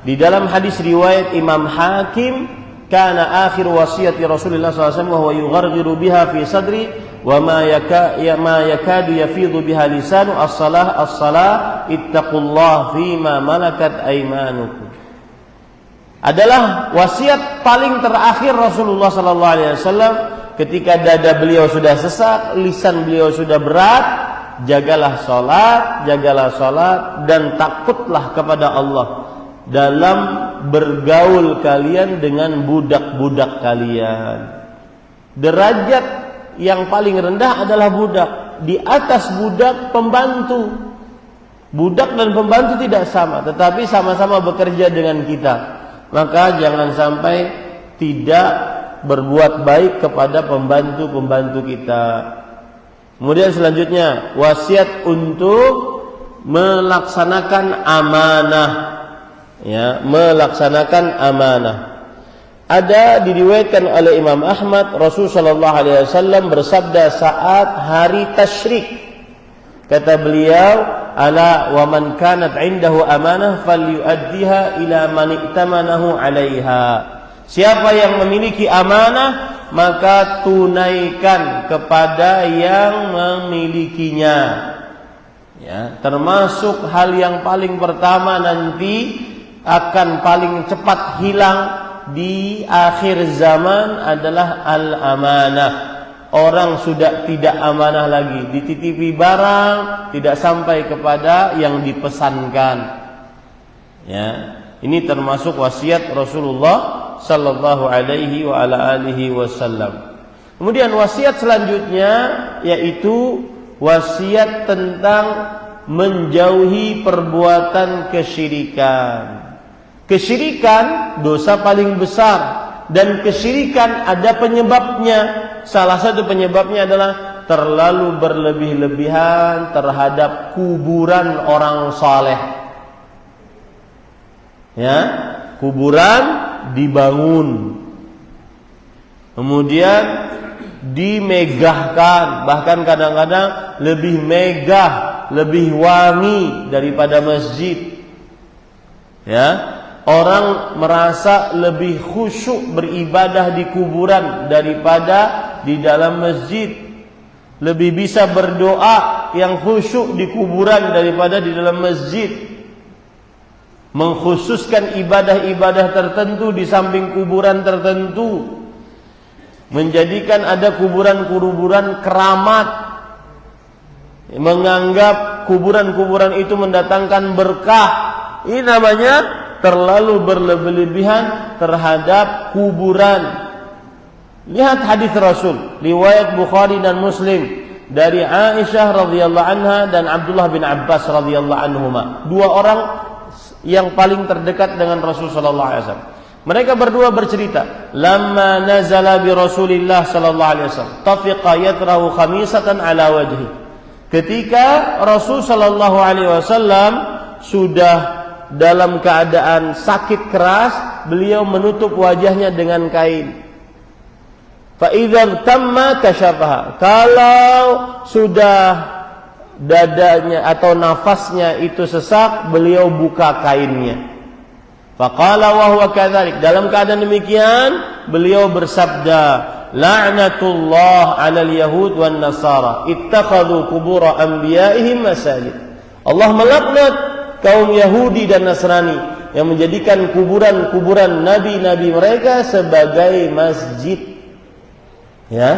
di dalam hadis riwayat Imam Hakim, kana akhir wasiyati Rasulullah SAW wa huwa yugharghiru biha fi sadri wa ma yakadu yafidhu biha lisanu as-salah ittaqullah fima malakat aymanukum. Adalah wasiat paling terakhir Rasulullah SAW ketika dada beliau sudah sesak, lisan beliau sudah berat. Jagalah salat dan takutlah kepada Allah dalam bergaul kalian dengan budak-budak kalian. Derajat yang paling rendah adalah budak. Di atas budak pembantu. Budak dan pembantu tidak sama, tetapi sama-sama bekerja dengan kita. Maka jangan sampai tidak berbuat baik kepada pembantu-pembantu kita. Kemudian selanjutnya wasiat untuk melaksanakan amanah. Ya, melaksanakan amanah. Ada diriwayatkan oleh Imam Ahmad, Rasul sallallahu alaihi wasallam bersabda saat hari tasyrik. Kata beliau, ala wa man kanat 'indahu amanah falyu'addiha ila man i'tamanahu 'alaiha. Siapa yang memiliki amanah, maka tunaikan kepada yang memilikinya. Ya, termasuk hal yang paling pertama nanti akan paling cepat hilang di akhir zaman adalah al-amanah. Orang sudah tidak amanah lagi, dititipi barang tidak sampai kepada yang dipesankan. Ya, ini termasuk wasiat Rasulullah sallallahu alaihi wa ala alihi wasallam. Kemudian wasiat selanjutnya yaitu wasiat tentang menjauhi perbuatan kesyirikan. Kesyirikan dosa paling besar, dan kesyirikan ada penyebabnya. Salah satu penyebabnya adalah terlalu berlebih-lebihan terhadap kuburan orang saleh. Ya, kuburan dibangun, kemudian dimegahkan, bahkan kadang-kadang lebih megah, lebih wangi daripada masjid. Ya, orang merasa lebih khusyuk beribadah di kuburan daripada di dalam masjid. Lebih bisa berdoa yang khusyuk di kuburan daripada di dalam masjid. Mengkhususkan ibadah-ibadah tertentu di samping kuburan tertentu. Menjadikan ada kuburan-kuburan keramat. Menganggap kuburan-kuburan itu mendatangkan berkah. Ini namanya terlalu berlebihan terhadap kuburan. Lihat hadis Rasul, riwayat Bukhari dan Muslim dari Aisyah radhiyallahu anha dan Abdullah bin Abbas radhiyallahu anhuma. Dua orang yang paling terdekat dengan Rasul sallallahu alaihi wasallam. Mereka berdua bercerita, "Lamma nazala bi Rasulillah sallallahu alaihi wasallam, tafiqa yatrahu khamisatan ala wajhi." Ketika Rasul sallallahu alaihi wasallam sudah dalam keadaan sakit keras, beliau menutup wajahnya dengan kain. Fa idza tamma kashafaha. Kalau sudah dadanya atau nafasnya itu sesak, beliau buka kainnya. Faqala wa huwa kadzalik. Dalam keadaan demikian, beliau bersabda, "La'natullah 'alal yahud wan nasara, ittakhadhu qubur anbiya'ihim masajid." Allah melaknat kaum Yahudi dan Nasrani yang menjadikan kuburan-kuburan nabi-nabi mereka sebagai masjid. Ya,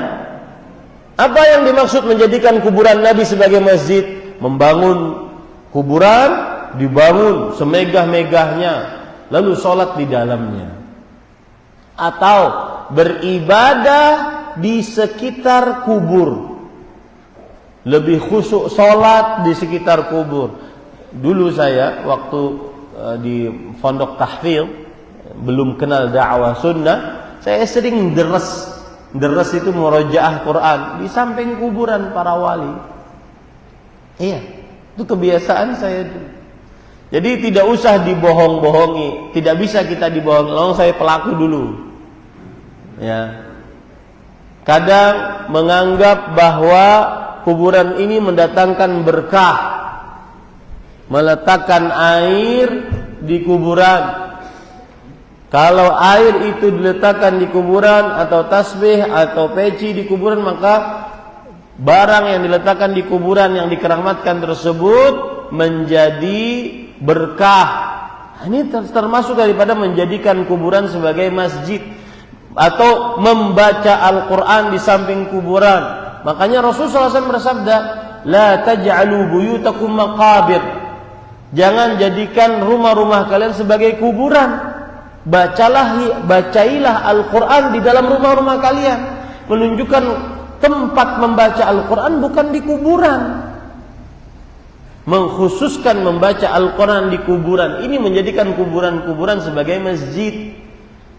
apa yang dimaksud menjadikan kuburan Nabi sebagai masjid? Membangun kuburan, dibangun semegah-megahnya, lalu sholat di dalamnya, atau beribadah di sekitar kubur, lebih khusyuk sholat di sekitar kubur. Dulu saya waktu di pondok tahfidz, belum kenal dakwah sunnah, saya sering deres itu murojaah Quran di samping kuburan para wali. Iya, itu kebiasaan saya dulu. Jadi tidak usah dibohong-bohongi, tidak bisa kita dibohongi. Lalu saya pelaku dulu. Ya. Kadang menganggap bahwa kuburan ini mendatangkan berkah, meletakkan air di kuburan. Kalau air itu diletakkan di kuburan atau tasbih atau peci di kuburan, maka barang yang diletakkan di kuburan yang dikeramatkan tersebut menjadi berkah. Ini termasuk daripada menjadikan kuburan sebagai masjid atau membaca Al-Quran di samping kuburan. Makanya Rasulullah SAW bersabda, "La taj'alu buyutakum maqabir." Jangan jadikan rumah-rumah kalian sebagai kuburan. Bacailah Al-Quran di dalam rumah-rumah kalian. Menunjukkan tempat membaca Al-Quran bukan di kuburan. Mengkhususkan membaca Al-Quran di kuburan. Ini menjadikan kuburan-kuburan sebagai masjid.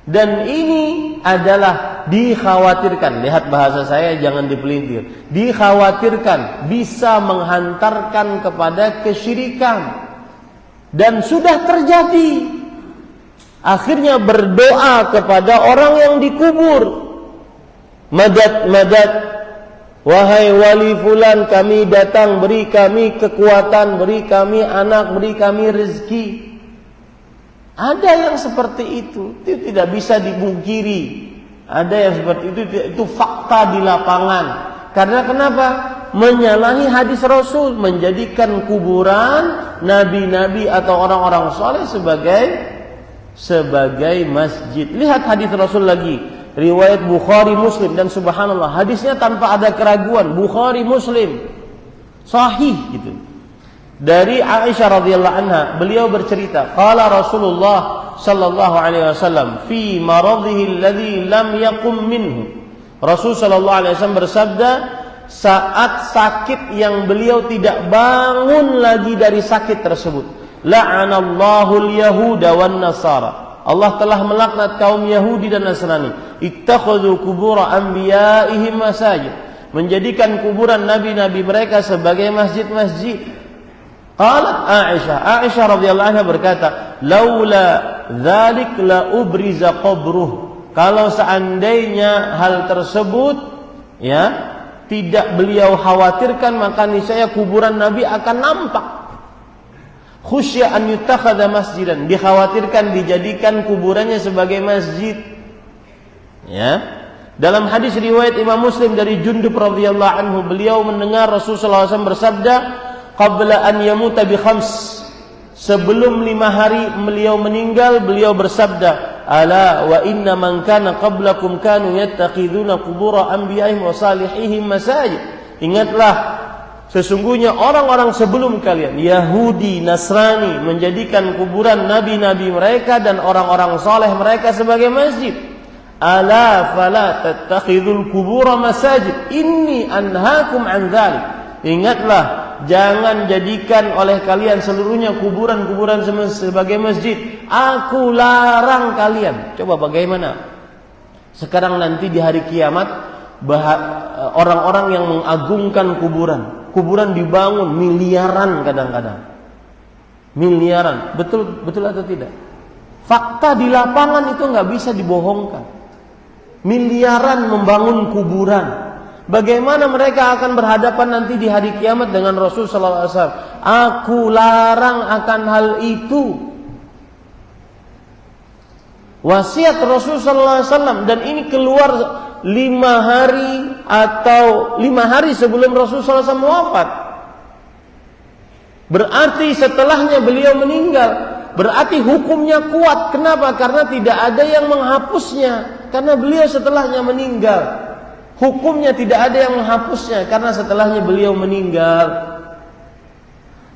Dan ini adalah dikhawatirkan. Lihat bahasa saya, jangan dipelintir. Dikhawatirkan bisa menghantarkan kepada kesyirikan. Dan sudah terjadi. Akhirnya berdoa kepada orang yang dikubur. Madad, madad. Wahai wali fulan, kami datang, beri kami kekuatan, beri kami anak, beri kami rezeki. Ada yang seperti itu tidak bisa dipungkiri. Ada yang seperti itu fakta di lapangan. Karena kenapa? Menyalahi hadis Rasul, menjadikan kuburan nabi-nabi atau orang-orang saleh sebagai masjid. Lihat hadis Rasul lagi, riwayat Bukhari Muslim, dan subhanallah hadisnya tanpa ada keraguan, Bukhari Muslim, sahih gitu. Dari Aisyah radhiyallahu anha, beliau bercerita, qala Rasulullah sallallahu alaihi wasallam fi maradhihi alladhi lam yaqum minhu. Rasul sallallahu alaihi wasallam bersabda saat sakit yang beliau tidak bangun lagi dari sakit tersebut. La'anallahu al-yahuda wan nasara. Allah telah melaknat kaum Yahudi dan Nasrani. Ittakhadhu qubur anbiya'ihim masajid. Menjadikan kuburan nabi-nabi mereka sebagai masjid-masjid. Qalat Aisyah radhiyallahu anha berkata, "Laula dzalik la ubriza qabruh." Kalau seandainya hal tersebut tidak beliau khawatirkan, maka niscaya kuburan Nabi akan nampak. Khusyya an yutakhadha masjidan, dikhawatirkan dijadikan kuburannya sebagai masjid. Dalam hadis riwayat Imam Muslim dari Jundub radhiyallahu anhu, beliau mendengar Rasulullah SAW bersabda, qabla an yamuta bi khams, sebelum 5 hari beliau meninggal, beliau bersabda, ala wa inna man kana qablakum kanu yattaqiduna qubura anbiya'ihim wa salihihim masajid. Ingatlah, sesungguhnya orang-orang sebelum kalian, Yahudi, Nasrani, menjadikan kuburan nabi-nabi mereka dan orang-orang saleh mereka sebagai masjid. Ala fala tattakhidul qubura masajid inni anhaakum an dzalik. Ingatlah, jangan jadikan oleh kalian seluruhnya kuburan-kuburan sebagai masjid. Aku larang kalian. Coba bagaimana sekarang nanti di hari kiamat, orang-orang yang mengagungkan kuburan dibangun miliaran, kadang-kadang miliaran. Betul atau tidak? Fakta di lapangan itu nggak bisa dibohongkan. Miliaran membangun kuburan. Bagaimana mereka akan berhadapan nanti di hari kiamat dengan Rasul sallallahu alaihi wasallam? Aku larang akan hal itu. Wasiat Rasul sallallahu alaihi wasallam, dan ini keluar 5 hari atau 5 hari sebelum Rasul sallallahu alaihi wasallam wafat. Berarti setelahnya beliau meninggal. Berarti hukumnya kuat. Kenapa? Karena tidak ada yang menghapusnya. Karena beliau setelahnya meninggal. Hukumnya tidak ada yang menghapusnya karena setelahnya beliau meninggal.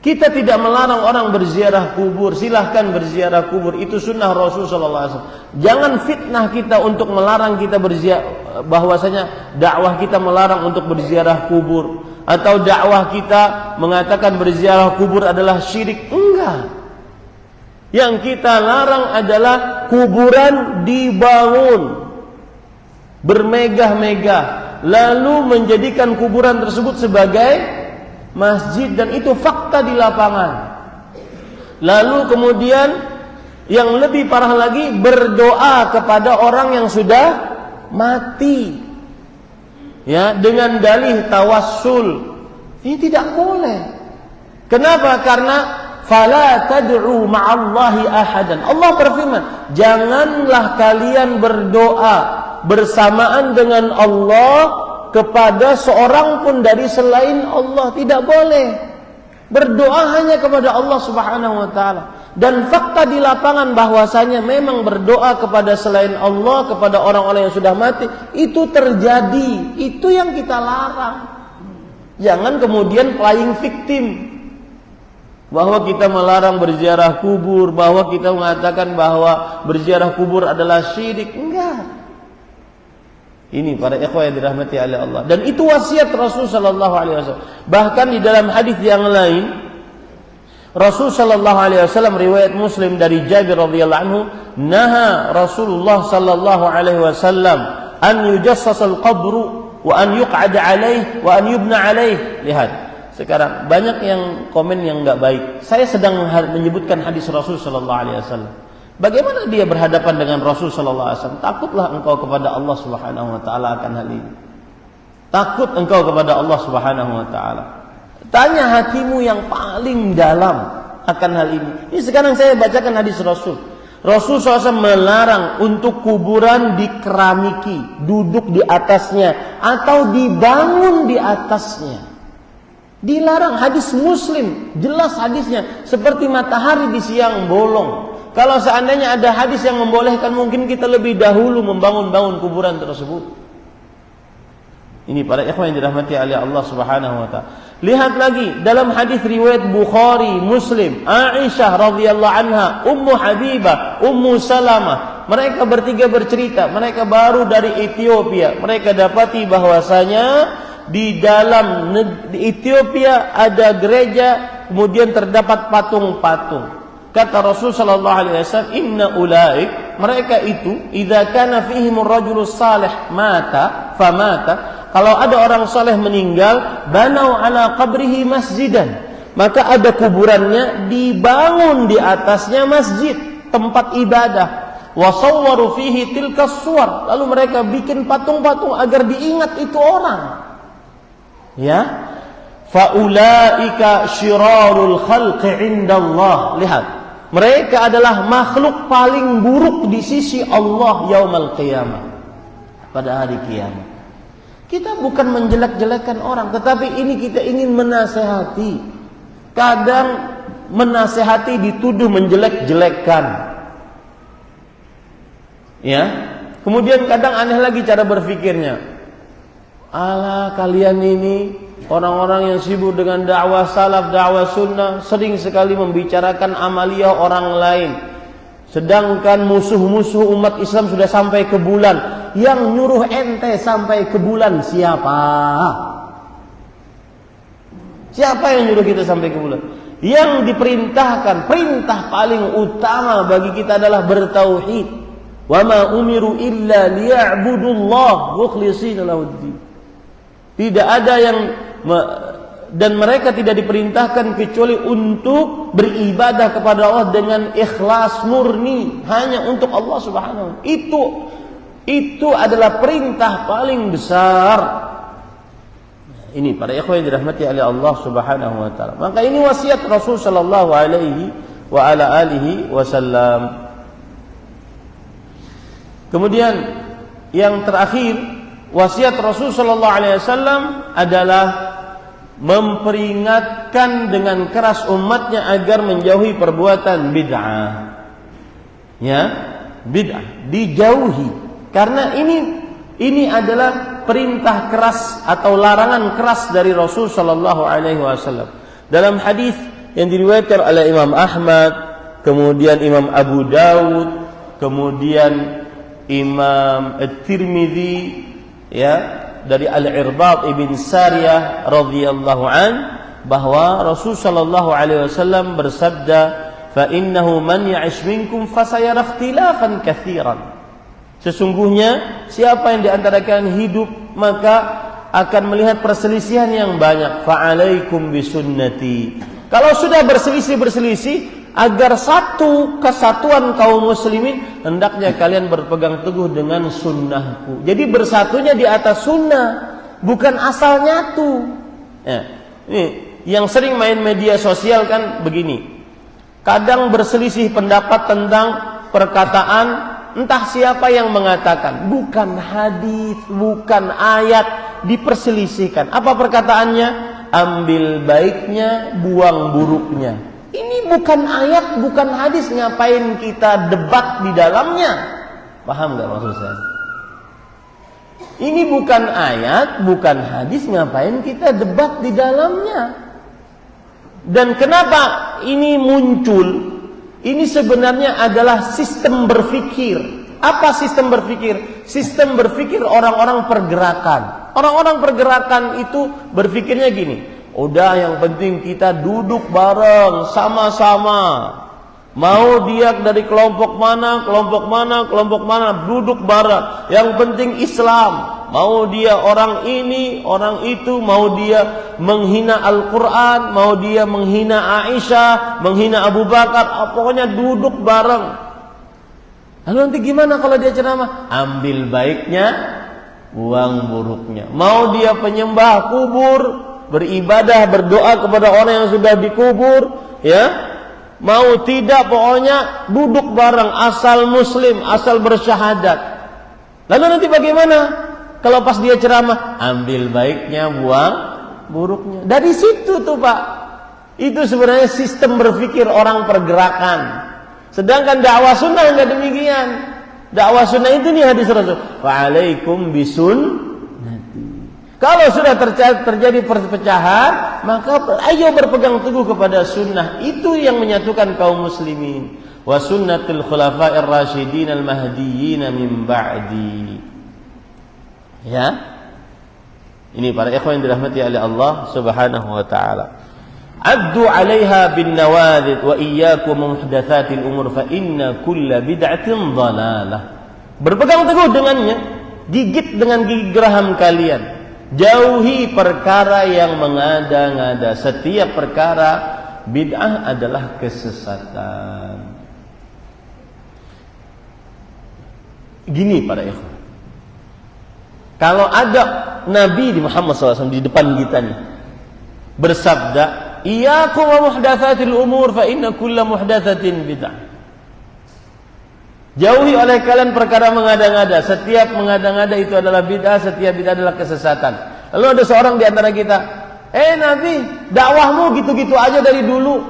Kita tidak melarang orang berziarah kubur. Silahkan berziarah kubur, itu sunnah Rasul sallallahu alaihi wasallam. Jangan fitnah kita untuk melarang kita berziarah, bahwasanya dakwah kita melarang untuk berziarah kubur, atau dakwah kita mengatakan berziarah kubur adalah syirik. Enggak. Yang kita larang adalah kuburan dibangun bermegah-megah, lalu menjadikan kuburan tersebut sebagai masjid, dan itu fakta di lapangan. Lalu kemudian yang lebih parah lagi, berdoa kepada orang yang sudah mati, dengan dalih tawassul. Ini tidak boleh. Kenapa? Karena fala tad'u ma'allahi ahadan. Allah berfirman, janganlah kalian berdoa bersamaan dengan Allah kepada seorang pun dari selain Allah. Tidak boleh. Berdoa hanya kepada Allah Subhanahu wa taala. Dan fakta di lapangan bahwasanya memang berdoa kepada selain Allah, kepada orang-orang yang sudah mati, itu terjadi. Itu yang kita larang. Jangan kemudian playing victim, bahwa kita melarang berziarah kubur, bahwa kita mengatakan bahwa berziarah kubur adalah syirik. Enggak. Ini para ikhwah yang dirahmati oleh Allah. Dan itu wasiat Rasul sallallahu alaihi wasallam. Bahkan di dalam hadis yang lain, Rasul sallallahu alaihi wasallam, riwayat Muslim dari Jabir radhiyallahu anhu, naha Rasulullah sallallahu alaihi wasallam an yujassasal qabru wa an yuq'ad alaih wa an yubna alaih. Lihat, sekarang banyak yang komen yang enggak baik. Saya sedang menyebutkan hadis Rasul sallallahu alaihi wasallam. Bagaimana dia berhadapan dengan Rasul sallallahu alaihi wasallam? Takutlah engkau kepada Allah Subhanahu wa taala akan hal ini. Takut engkau kepada Allah Subhanahu wa taala. Tanya hatimu yang paling dalam akan hal ini. Ini sekarang saya bacakan hadis Rasul. Rasulullah SAW melarang untuk kuburan dikeramiki, duduk di atasnya, atau dibangun di atasnya. Dilarang, hadis Muslim, jelas hadisnya. Seperti matahari di siang bolong. Kalau seandainya ada hadis yang membolehkan, mungkin kita lebih dahulu membangun kuburan tersebut. Ini para ikhwan yang dirahmati oleh Allah Subhanahu wa taala. Lihat lagi dalam hadis riwayat Bukhari, Muslim, Aisyah radhiyallahu anha, Ummu Habibah, Ummu Salamah, mereka bertiga bercerita, mereka baru dari Ethiopia. Mereka dapati bahwasanya di dalam Ethiopia ada gereja, kemudian terdapat patung-patung. Kata Rasul sallallahu alaihi wasallam, "Inna ulaik," mereka itu, "idza kana fihim ar-rajulus salih mata, kalau ada orang saleh meninggal, banau ala qabrihi masjidan, maka ada kuburannya, dibangun di atasnya masjid, tempat ibadah. Wa sawwaru fihi tilkas suwar, lalu mereka bikin patung-patung agar diingat itu orang. Ya, faulaika syirarul khalqi indallah." Lihat, mereka adalah makhluk paling buruk di sisi Allah yaumal qiyamah, pada hari kiamat. Kita bukan menjelek-jelekan orang, tetapi ini kita ingin menasehati. Kadang menasehati dituduh menjelek-jelekan. Ya. Kemudian kadang aneh lagi cara berpikirnya. Alah, kalian ini orang-orang yang sibuk dengan dakwah salaf, dakwah sunnah, sering sekali membicarakan amalia orang lain. Sedangkan musuh-musuh umat Islam sudah sampai ke bulan. Yang nyuruh ente sampai ke bulan siapa? Siapa yang nyuruh kita sampai ke bulan? Yang diperintahkan, perintah paling utama bagi kita adalah bertauhid. Wa ma umiru illa liya'budullah mukhlishina lahuddin. Tidak ada yang dan mereka tidak diperintahkan kecuali untuk beribadah kepada Allah dengan ikhlas murni, hanya untuk Allah Subhanahu wa taala. Itu adalah perintah paling besar. Ini para ikhwan yang dirahmati oleh Allah Subhanahu wa taala. Maka ini wasiat Rasul sallallahu alaihi wa ala alihi wasallam. Kemudian yang terakhir, wasiat Rasul sallallahu alaihi wasallam adalah memperingatkan dengan keras umatnya agar menjauhi perbuatan bid'ah. Ya, bid'ah dijauhi. Karena ini adalah perintah keras atau larangan keras dari Rasul sallallahu alaihi wasallam. Dalam hadis yang diriwayatkan oleh Imam Ahmad, kemudian Imam Abu Dawud, kemudian Imam At-Tirmidzi, ya, dari Al-Irbad ibn Sariyah radhiyallahu an, bahwa Rasul sallallahu alaihi wasallam bersabda, "Fa innahu man ya'ish minkum fasayara ikhtilafan katsiran." Sesungguhnya siapa yang di antara kalian hidup maka akan melihat perselisihan yang banyak. Fa'alaikum bisunnati. Kalau sudah berselisih agar satu kesatuan kaum muslimin, hendaknya kalian berpegang teguh dengan sunnahku. Jadi bersatunya di atas sunnah, bukan asal nyatu. Ya, ini yang sering main media sosial kan begini. Kadang berselisih pendapat tentang perkataan entah siapa yang mengatakan, bukan hadis, bukan ayat, diperselisihkan. Apa perkataannya? Ambil baiknya, buang buruknya. Ini bukan ayat, bukan hadis, ngapain kita debat di dalamnya? Paham gak maksud saya? Ini bukan ayat, bukan hadis, ngapain kita debat di dalamnya? Dan kenapa ini muncul? Ini sebenarnya adalah sistem berpikir. Apa sistem berpikir? Sistem berpikir orang-orang pergerakan. Orang-orang pergerakan itu berpikirnya gini, udah yang penting kita duduk bareng, sama-sama. Mau dia dari kelompok mana, duduk bareng. Yang penting Islam. Mau dia orang ini, orang itu, mau dia menghina Al-Quran, mau dia menghina Aisyah, menghina Abu Bakar, pokoknya duduk bareng. Lalu nanti gimana kalau dia ceramah? Ambil baiknya, buang buruknya. Mau dia penyembah kubur, beribadah, berdoa kepada orang yang sudah dikubur, ya, mau tidak pokoknya duduk bareng, asal muslim, asal bersyahadat. Lalu nanti bagaimana? Kalau pas dia ceramah, ambil baiknya, buang buruknya. Dari situ tuh Pak, itu sebenarnya sistem berpikir orang pergerakan. Sedangkan dakwah sunnah enggak demikian. Dakwah sunnah itu nih hadis Rasul, "Wa'alaikum bisunnati." Kalau sudah terjadi perpecahan, maka ayo berpegang teguh kepada sunnah. Itu yang menyatukan kaum muslimin. Wa sunnatul khulafa'ir rasyidin al-mahdiyyin min ba'di. Ya. Ini para ikhwan yang dirahmati oleh Allah Subhanahu wa taala. Addu 'alaiha bin nawadid wa iyyakum muhdatsatil umur fa inna kulla bid'atin dhalalah. Berpegang teguh dengannya, gigit dengan gigi geraham kalian. Jauhi perkara yang mengada-ngada. Setiap perkara bid'ah adalah kesesatan. Gini para ikhwan, kalau ada Nabi Muhammad SAW di depan kita nih bersabda, "Iyyakum wa muhdatsatil umur fa inna kulla muhdatsatin bid'ah." Jauhi oleh kalian perkara mengada-ngada. Setiap mengada-ngada itu adalah bid'ah, setiap bid'ah adalah kesesatan. Lalu ada seorang di antara kita, Nabi, dakwahmu gitu-gitu aja dari dulu.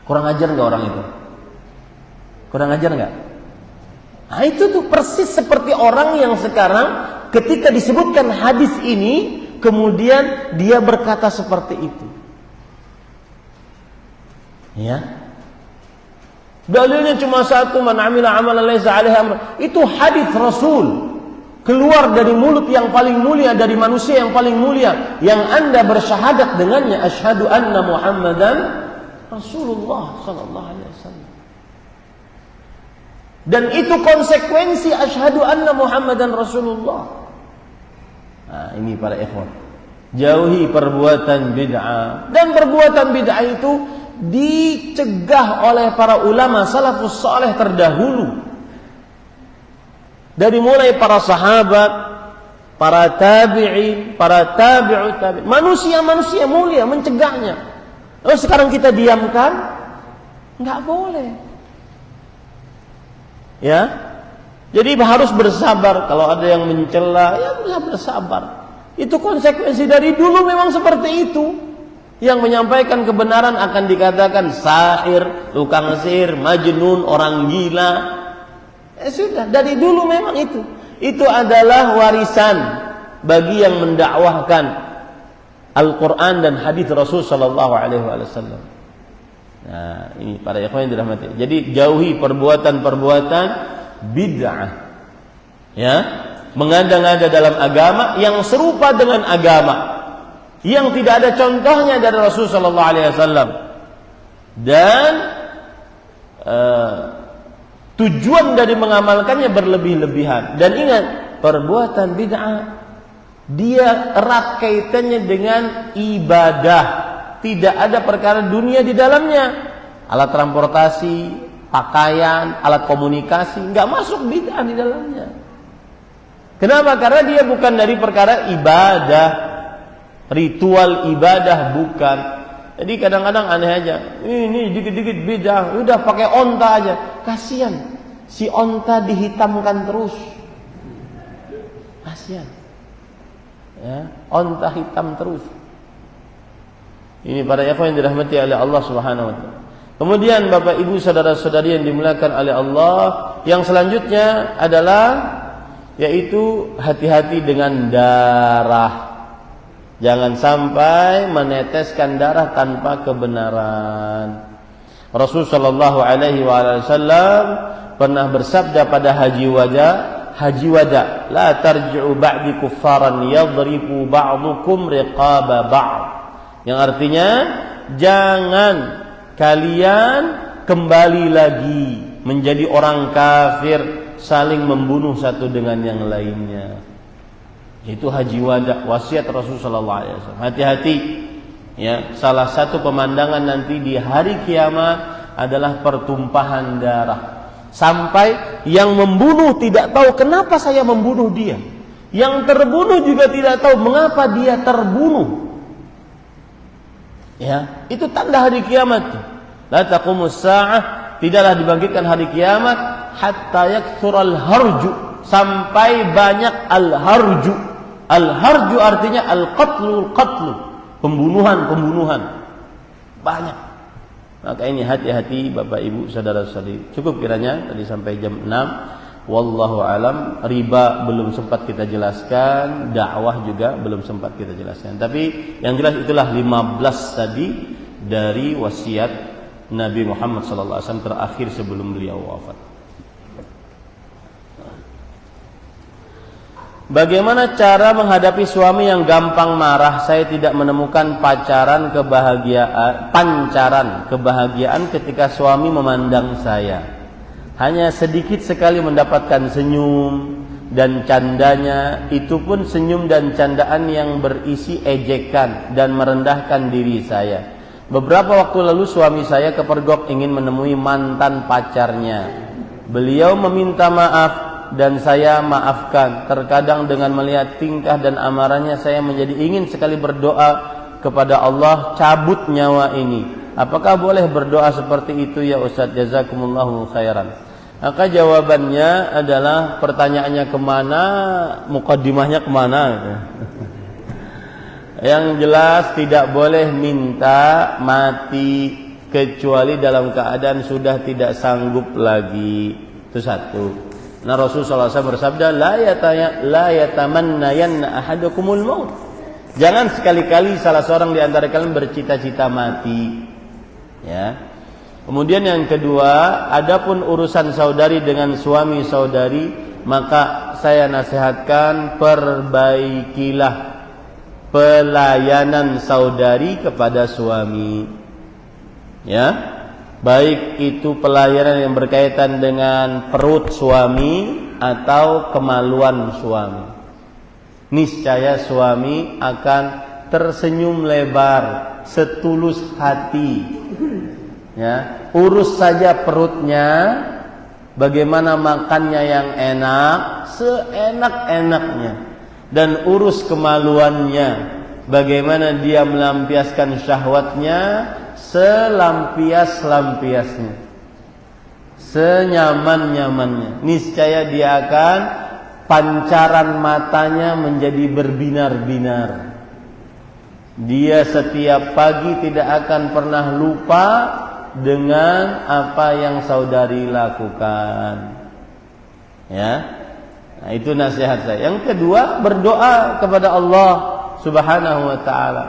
Kurang ajar enggak orang itu? Kurang ajar enggak? Nah itu tuh persis seperti orang yang sekarang ketika disebutkan hadis ini, kemudian dia berkata seperti itu. Ya. Dalilnya cuma satu, man amila amalan laisa alaihi amr. Itu hadis Rasul. Keluar dari mulut yang paling mulia, dari manusia yang paling mulia, yang Anda bersyahadat dengannya, asyhadu anna Muhammadan Rasulullah sallallahu alaihi wasallam. Dan itu konsekuensi asyhadu anna Muhammadan Rasulullah. Nah, ini para ikhwan. Jauhi perbuatan bid'ah. Dan perbuatan bid'ah itu dicegah oleh para ulama salafus saleh terdahulu. Dari mulai para sahabat, para tabi'in, para tabi'ut tabi'in, manusia-manusia mulia mencegahnya. Lalu sekarang kita diamkan? Enggak boleh. Ya. Jadi harus bersabar. Kalau ada yang mencela, ya bersabar. Itu konsekuensi dari dulu memang seperti itu. Yang menyampaikan kebenaran akan dikatakan sahir, tukang sihir, majnun, orang gila. Sudah, dari dulu memang itu. Itu adalah warisan bagi yang mendakwahkan Al-Quran dan hadis Rasul sallallahu alaihi wasallam. Nah, ini para ikhwan yang dirahmati. Jadi jauhi perbuatan-perbuatan bid'ah. Ya, mengada-ngada dalam agama yang serupa dengan agama, yang tidak ada contohnya dari Rasul sallallahu alaihi wasallam. Dan tujuan dari mengamalkannya berlebih-lebihan. Dan ingat, perbuatan bid'ah dia erat kaitannya dengan ibadah. Tidak ada perkara dunia di dalamnya. Alat transportasi, pakaian, alat komunikasi, enggak masuk bid'ah di dalamnya. Kenapa? Karena dia bukan dari perkara ibadah, ritual ibadah, bukan. Jadi kadang-kadang aneh aja. Ini dikit-dikit bid'ah, udah pakai onta aja. Kasihan, si onta dihitamkan terus. Kasihan. Ya, onta hitam terus. Ini para ikhwan yang dirahmati oleh Allah Subhanahu wa taala. Kemudian Bapak Ibu saudara-saudari yang dimuliakan oleh Allah, yang selanjutnya adalah yaitu hati-hati dengan darah. Jangan sampai meneteskan darah tanpa kebenaran. Rasul sallallahu alaihi wasallam pernah bersabda pada haji wada, la tarji'u ba'di kuffaran yadribu ba'dukum riqaba ba'd. Yang artinya jangan kalian kembali lagi menjadi orang kafir, saling membunuh satu dengan yang lainnya. Itu haji wada, wasiat Rasulullah sallallahu alaihi wasallam. Hati-hati ya, salah satu pemandangan nanti di hari kiamat adalah pertumpahan darah. Sampai yang membunuh tidak tahu kenapa saya membunuh dia. Yang terbunuh juga tidak tahu mengapa dia terbunuh. Ya, itu tanda hari kiamat. La taqumus sa'ah, tidaklah dibangkitkan hari kiamat hatta yakthural harju, sampai banyak al-harju. Al-harju artinya al-qatlu, pembunuhan. Banyak. Maka ini hati-hati Bapak Ibu saudara-saudari. Cukup kiranya tadi sampai jam 6. Wallahu alam. Riba belum sempat kita jelaskan, dakwah juga belum sempat kita jelaskan. Tapi yang jelas itulah 15 tadi dari wasiat Nabi Muhammad SAW terakhir sebelum beliau wafat. Bagaimana cara menghadapi suami yang gampang marah? Saya tidak menemukan pancaran kebahagiaan ketika suami memandang saya. Hanya sedikit sekali mendapatkan senyum dan candanya, itu pun senyum dan candaan yang berisi ejekan dan merendahkan diri saya. Beberapa waktu lalu suami saya kepergok ingin menemui mantan pacarnya. Beliau meminta maaf dan saya maafkan. Terkadang dengan melihat tingkah dan amarannya saya menjadi ingin sekali berdoa kepada Allah cabut nyawa ini. Apakah boleh berdoa seperti itu ya Ustaz? Jazakumullahu khairan. Maka jawabannya adalah pertanyaannya kemana, mukaddimahnya kemana. Yang jelas tidak boleh minta mati kecuali dalam keadaan sudah tidak sanggup lagi. Itu satu. Nah Rasulullah SAW bersabda, la yatamannayanna ahadukumul maut. Jangan sekali-kali salah seorang di antara kalian bercita-cita mati. Ya. Kemudian yang kedua, adapun urusan saudari dengan suami saudari, maka saya nasihatkan perbaikilah pelayanan saudari kepada suami. Ya. Baik itu pelayanan yang berkaitan dengan perut suami atau kemaluan suami. Niscaya suami akan tersenyum lebar, setulus hati. Ya, urus saja perutnya, bagaimana makannya yang enak, seenak-enaknya, dan urus kemaluannya, bagaimana dia melampiaskan syahwatnya selampias-lampiasnya, senyaman-nyamannya. Niscaya dia akan pancaran matanya menjadi berbinar-binar. Dia setiap pagi tidak akan pernah lupa dengan apa yang saudari lakukan. Ya. Nah, itu nasihat saya. Yang kedua, berdoa kepada Allah Subhanahu wa taala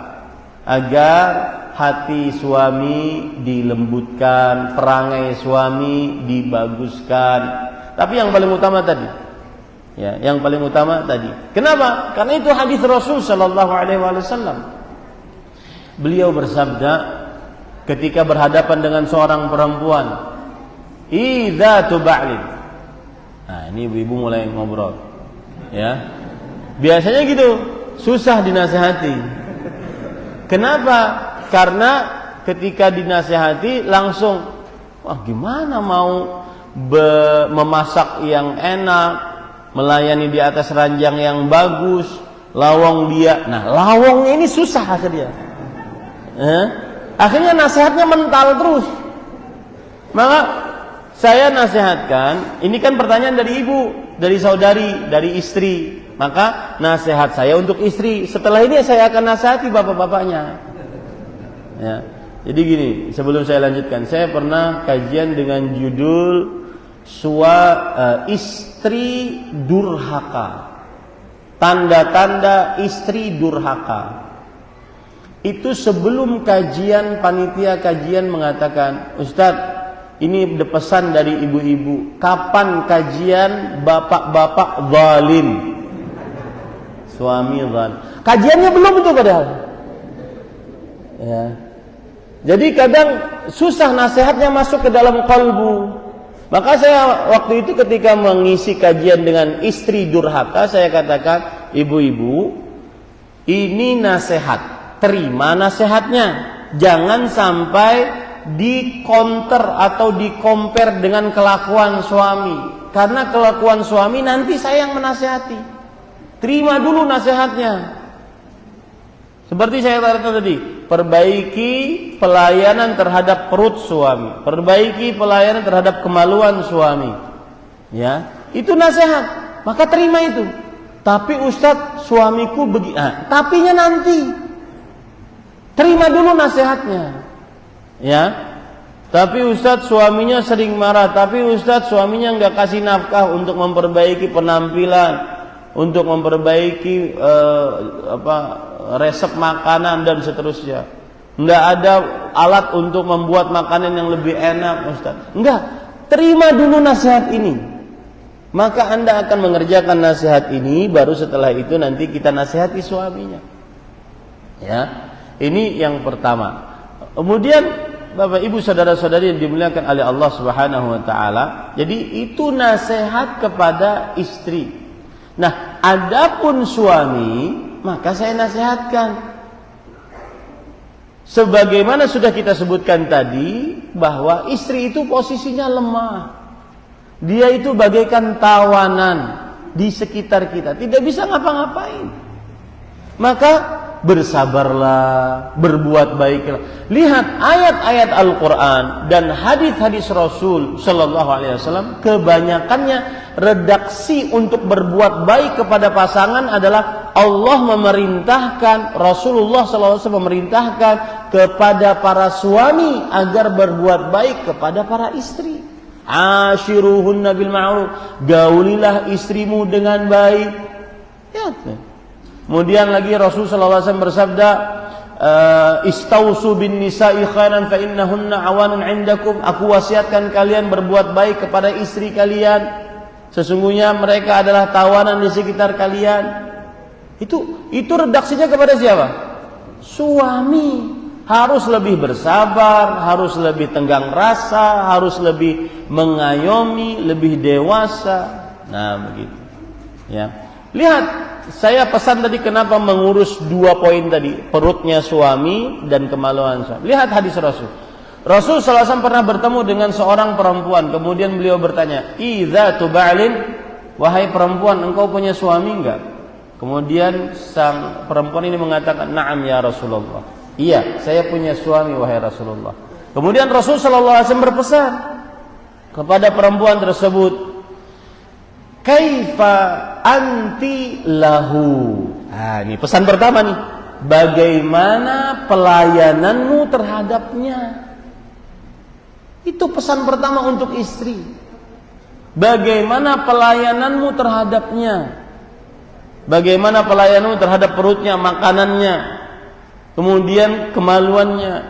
agar hati suami dilembutkan, perangai suami dibaguskan. Tapi yang paling utama tadi, ya, yang paling utama tadi. Kenapa? Karena itu hadis Rasul sallallahu alaihi wasallam. Beliau bersabda ketika berhadapan dengan seorang perempuan, idzatu ba'lin. Nah, ini ibu-ibu mulai ngobrol. Ya. Biasanya gitu, susah dinasihati. Kenapa? Karena ketika dinasihati langsung, wah gimana mau memasak yang enak, melayani di atas ranjang yang bagus, lawang dia. Nah, lawangnya ini susah akhirnya. Akhirnya nasihatnya mental terus. Maka saya nasihatkan, ini kan pertanyaan dari ibu, dari saudari, dari istri. Maka nasihat saya untuk istri. Setelah ini saya akan nasihati bapak-bapaknya. Ya. Jadi gini, sebelum saya lanjutkan, saya pernah kajian dengan judul istri durhaka. Tanda-tanda istri durhaka. Itu sebelum kajian, panitia kajian mengatakan, Ustadz, ini pesan dari ibu-ibu, kapan kajian bapak-bapak zalim? Suami zalim. Kajiannya belum itu padahal. Ya. Jadi kadang susah nasihatnya masuk ke dalam kalbu. Maka saya waktu itu ketika mengisi kajian dengan istri durhaka, saya katakan, ibu-ibu, ini nasihat. Terima nasihatnya, jangan sampai di counter atau di compare dengan kelakuan suami. Karena kelakuan suami nanti saya yang menasihati. Terima dulu nasihatnya. Seperti saya katakan tadi, perbaiki pelayanan terhadap perut suami, perbaiki pelayanan terhadap kemaluan suami. Ya, itu nasihat. Maka terima itu. Tapi Ustadz, suamiku begini. Tapinya nanti. Terima dulu nasihatnya. Ya. Tapi Ustadz, suaminya sering marah. Tapi Ustadz, suaminya nggak kasih nafkah untuk memperbaiki penampilan, untuk memperbaiki resep makanan dan seterusnya. Nggak ada alat untuk membuat makanan yang lebih enak, Ustaz. Enggak. Terima dulu nasihat ini. Maka Anda akan mengerjakan nasihat ini, baru setelah itu nanti kita nasihati suaminya. Ya. Ini yang pertama. Kemudian Bapak Ibu saudara-saudari yang dimuliakan oleh Allah Subhanahu wa taala, jadi itu nasihat kepada istri. Nah, adapun suami, maka saya nasihatkan. Sebagaimana sudah kita sebutkan tadi, bahwa istri itu posisinya lemah. Dia itu bagaikan tawanan di sekitar kita, tidak bisa ngapa-ngapain. Maka bersabarlah, berbuat baiklah. Lihat ayat-ayat Al-Quran dan hadis-hadis Rasul Sallallahu Alaihi Wasallam, kebanyakannya redaksi untuk berbuat baik kepada pasangan adalah Allah memerintahkan, Rasulullah Sallallahu Alaihi Wasallam memerintahkan kepada para suami agar berbuat baik kepada para istri. Ashiruhunna bil ma'ruf, gaulilah istrimu dengan baik. Ya. Kemudian lagi Rasul sallallahu alaihi wasallam bersabda, istausu bin nisa'i khairan fa innahunna awanun 'indakum. Aku wasiatkan kalian berbuat baik kepada istri kalian. Sesungguhnya mereka adalah tawanan di sekitar kalian. Itu redaksinya kepada siapa? Suami. Harus lebih bersabar, harus lebih tenggang rasa, harus lebih mengayomi, lebih dewasa. Nah, begitu. Ya. Lihat, saya pesan tadi kenapa mengurus 2 poin tadi, perutnya suami dan kemaluan suami. Lihat hadis Rasul. Rasul sallallahu alaihi wasallam pernah bertemu dengan seorang perempuan, kemudian beliau bertanya, "Idza tuba'lin, wahai perempuan, engkau punya suami enggak?" Kemudian sang perempuan ini mengatakan, "Na'am ya Rasulullah." Iya, saya punya suami wahai Rasulullah. Kemudian Rasul sallallahu alaihi wasallam berpesan kepada perempuan tersebut, "Kaifa anti lahu?" Nah, ini pesan pertama nih. Bagaimana pelayananmu terhadapnya? Itu pesan pertama untuk istri. Bagaimana pelayananmu terhadapnya? Bagaimana pelayananmu terhadap perutnya, makanannya, kemudian kemaluannya.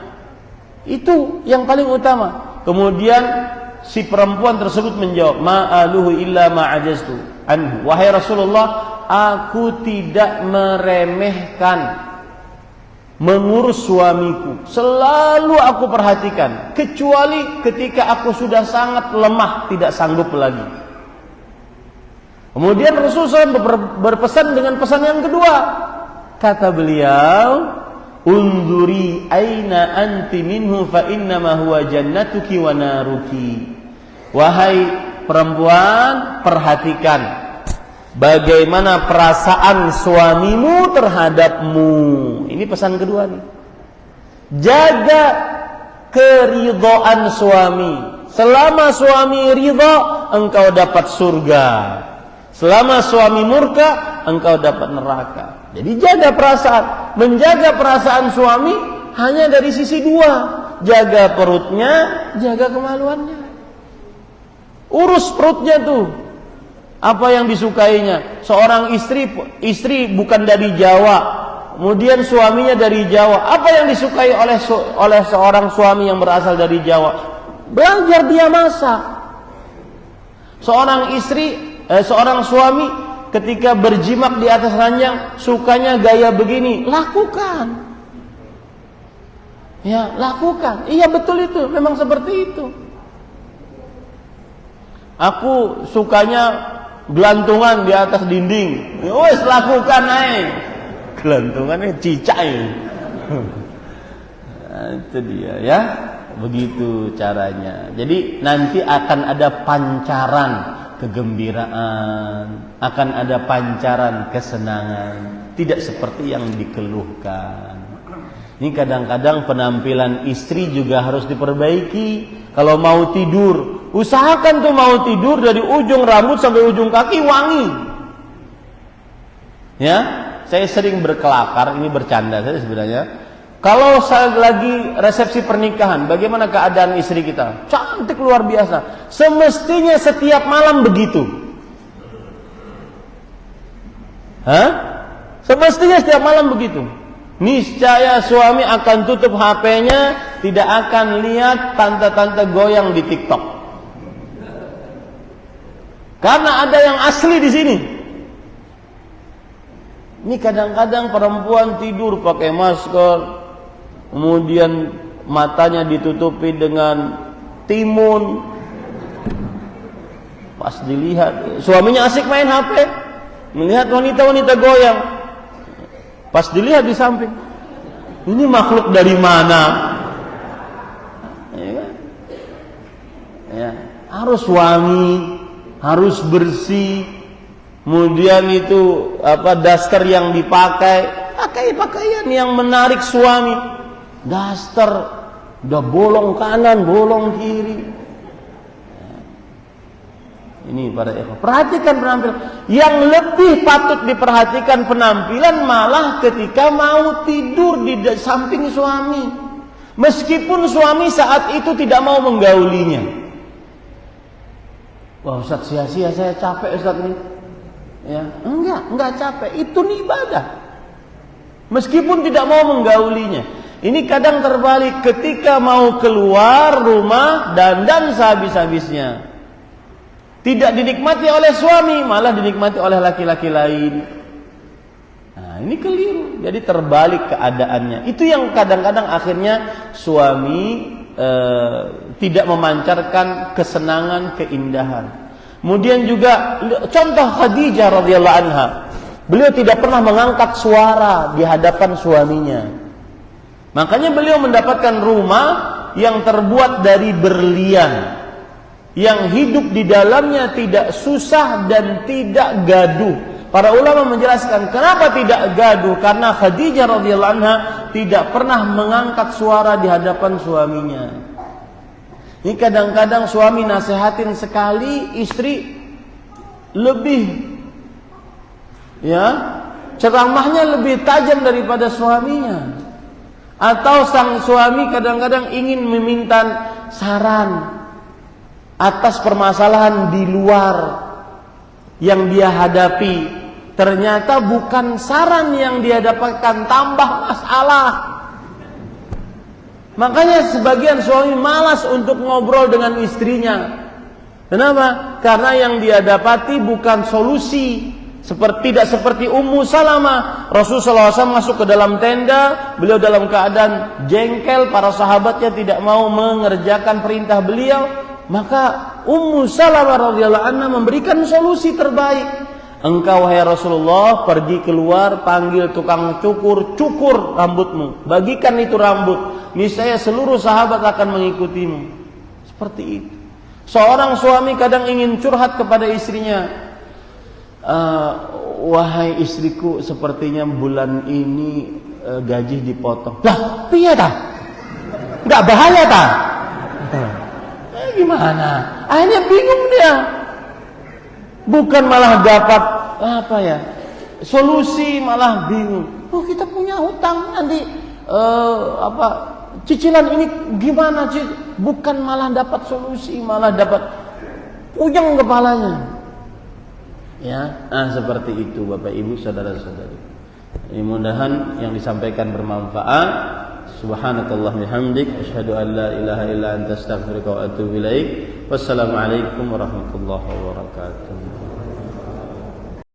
Itu yang paling utama. Kemudian si perempuan tersebut menjawab, "Ma'aluhu illa ma'ajaztu anhu." Wahai Rasulullah, aku tidak meremehkan mengurus suamiku. Selalu aku perhatikan, kecuali ketika aku sudah sangat lemah, tidak sanggup lagi. Kemudian Rasulullah berpesan dengan pesan yang kedua. Kata beliau, "Unzuri aina anti minhu fa innama huwa jannatuki wa naruki." Wahai perempuan, perhatikan bagaimana perasaan suamimu terhadapmu. Ini pesan kedua nih. Jaga keridhaan suami. Selama suami ridha, engkau dapat surga. Selama suami murka, engkau dapat neraka. Jadi jaga perasaan. Menjaga perasaan suami hanya dari sisi 2. Jaga perutnya, jaga kemaluannya. Urus perutnya tuh. Apa yang disukainya? Seorang istri bukan dari Jawa, kemudian suaminya dari Jawa. Apa yang disukai oleh seorang suami yang berasal dari Jawa? Belajar dia masak. Seorang suami ketika berjimak di atas ranjang, sukanya gaya begini, lakukan. Ya, lakukan. Iya, betul itu, memang seperti itu. Aku sukanya gelantungan di atas dinding. Wes, lakukan aja. Gelantungannya cicak ini. Nah, itu dia ya. Begitu caranya. Jadi nanti akan ada pancaran kegembiraan, akan ada pancaran kesenangan, tidak seperti yang dikeluhkan. Ini kadang-kadang penampilan istri juga harus diperbaiki. Kalau mau tidur, usahakan tuh mau tidur dari ujung rambut sampai ujung kaki wangi. Ya, saya sering berkelakar, ini bercanda saya sebenarnya. Kalau saya lagi resepsi pernikahan, bagaimana keadaan istri kita? Cantik luar biasa. Semestinya setiap malam begitu. Semestinya setiap malam begitu. Niscaya suami akan tutup HP-nya, tidak akan lihat tante-tante goyang di TikTok. Karena ada yang asli di sini. Ini kadang-kadang perempuan tidur pakai masker, kemudian matanya ditutupi dengan timun. Pas dilihat, suaminya asik main HP, melihat wanita-wanita goyang. Pas dilihat di samping, ini makhluk dari mana? Ya kan? Ya, harus wangi, harus bersih. Kemudian itu daster yang dipakai, pakai pakaian yang menarik suami. Daster udah bolong kanan, bolong kiri. Ini para ikhwan, perhatikan penampilan. Yang lebih patut diperhatikan penampilan malah ketika mau tidur di samping suami. Meskipun suami saat itu tidak mau menggaulinya. Wah Ustaz, sia-sia saya capek Ustaz nih. Ya, enggak capek. Itu ibadah. Meskipun tidak mau menggaulinya. Ini kadang terbalik, ketika mau keluar rumah dandan sehabis-habisnya. Tidak dinikmati oleh suami, malah dinikmati oleh laki-laki lain. Nah, ini keliru. Jadi terbalik keadaannya. Itu yang kadang-kadang akhirnya suami tidak memancarkan kesenangan, keindahan. Kemudian juga contoh Khadijah radhiyallahu anha. Beliau tidak pernah mengangkat suara di hadapan suaminya. Makanya beliau mendapatkan rumah yang terbuat dari berlian, yang hidup di dalamnya tidak susah dan tidak gaduh. Para ulama menjelaskan kenapa tidak gaduh, karena Khadijah radhiyallahu anha tidak pernah mengangkat suara di hadapan suaminya. Ini kadang-kadang suami nasihatin sekali, istri lebih ceramahnya lebih tajam daripada suaminya. Atau sang suami kadang-kadang ingin meminta saran atas permasalahan di luar yang dia hadapi, ternyata bukan saran yang dia dapatkan, tambah masalah. Makanya sebagian suami malas untuk ngobrol dengan istrinya. Kenapa? Karena yang dia dapati bukan solusi. Tidak seperti Ummu Salamah. Rasulullah SAW masuk ke dalam tenda, beliau dalam keadaan jengkel, para sahabatnya tidak mau mengerjakan perintah beliau. Maka Ummu Salamah radhiyallahu anha memberikan solusi terbaik. Engkau wahai Rasulullah pergi keluar, panggil tukang cukur rambutmu, bagikan itu rambut, niscaya seluruh sahabat akan mengikutimu. Seperti itu. Seorang suami kadang ingin curhat kepada istrinya, wahai istriku, sepertinya bulan ini gaji dipotong. Lah, piye ta? Enggak bahaya ta? Gimana? Akhirnya bingung dia. Bukan malah dapat solusi, malah bingung. Oh, kita punya hutang nanti cicilan ini gimana? Bukan malah dapat solusi, malah dapat puyeng kepalanya. Ya, seperti itu Bapak Ibu, saudara-saudari. Mudah-mudahan yang disampaikan bermanfaat. Subhanakallah bihamdik, asyhadu an la ilaha illa anta astaghfiruka wa atubu ilaik. Wassalamualaikum warahmatullahi wabarakatuh.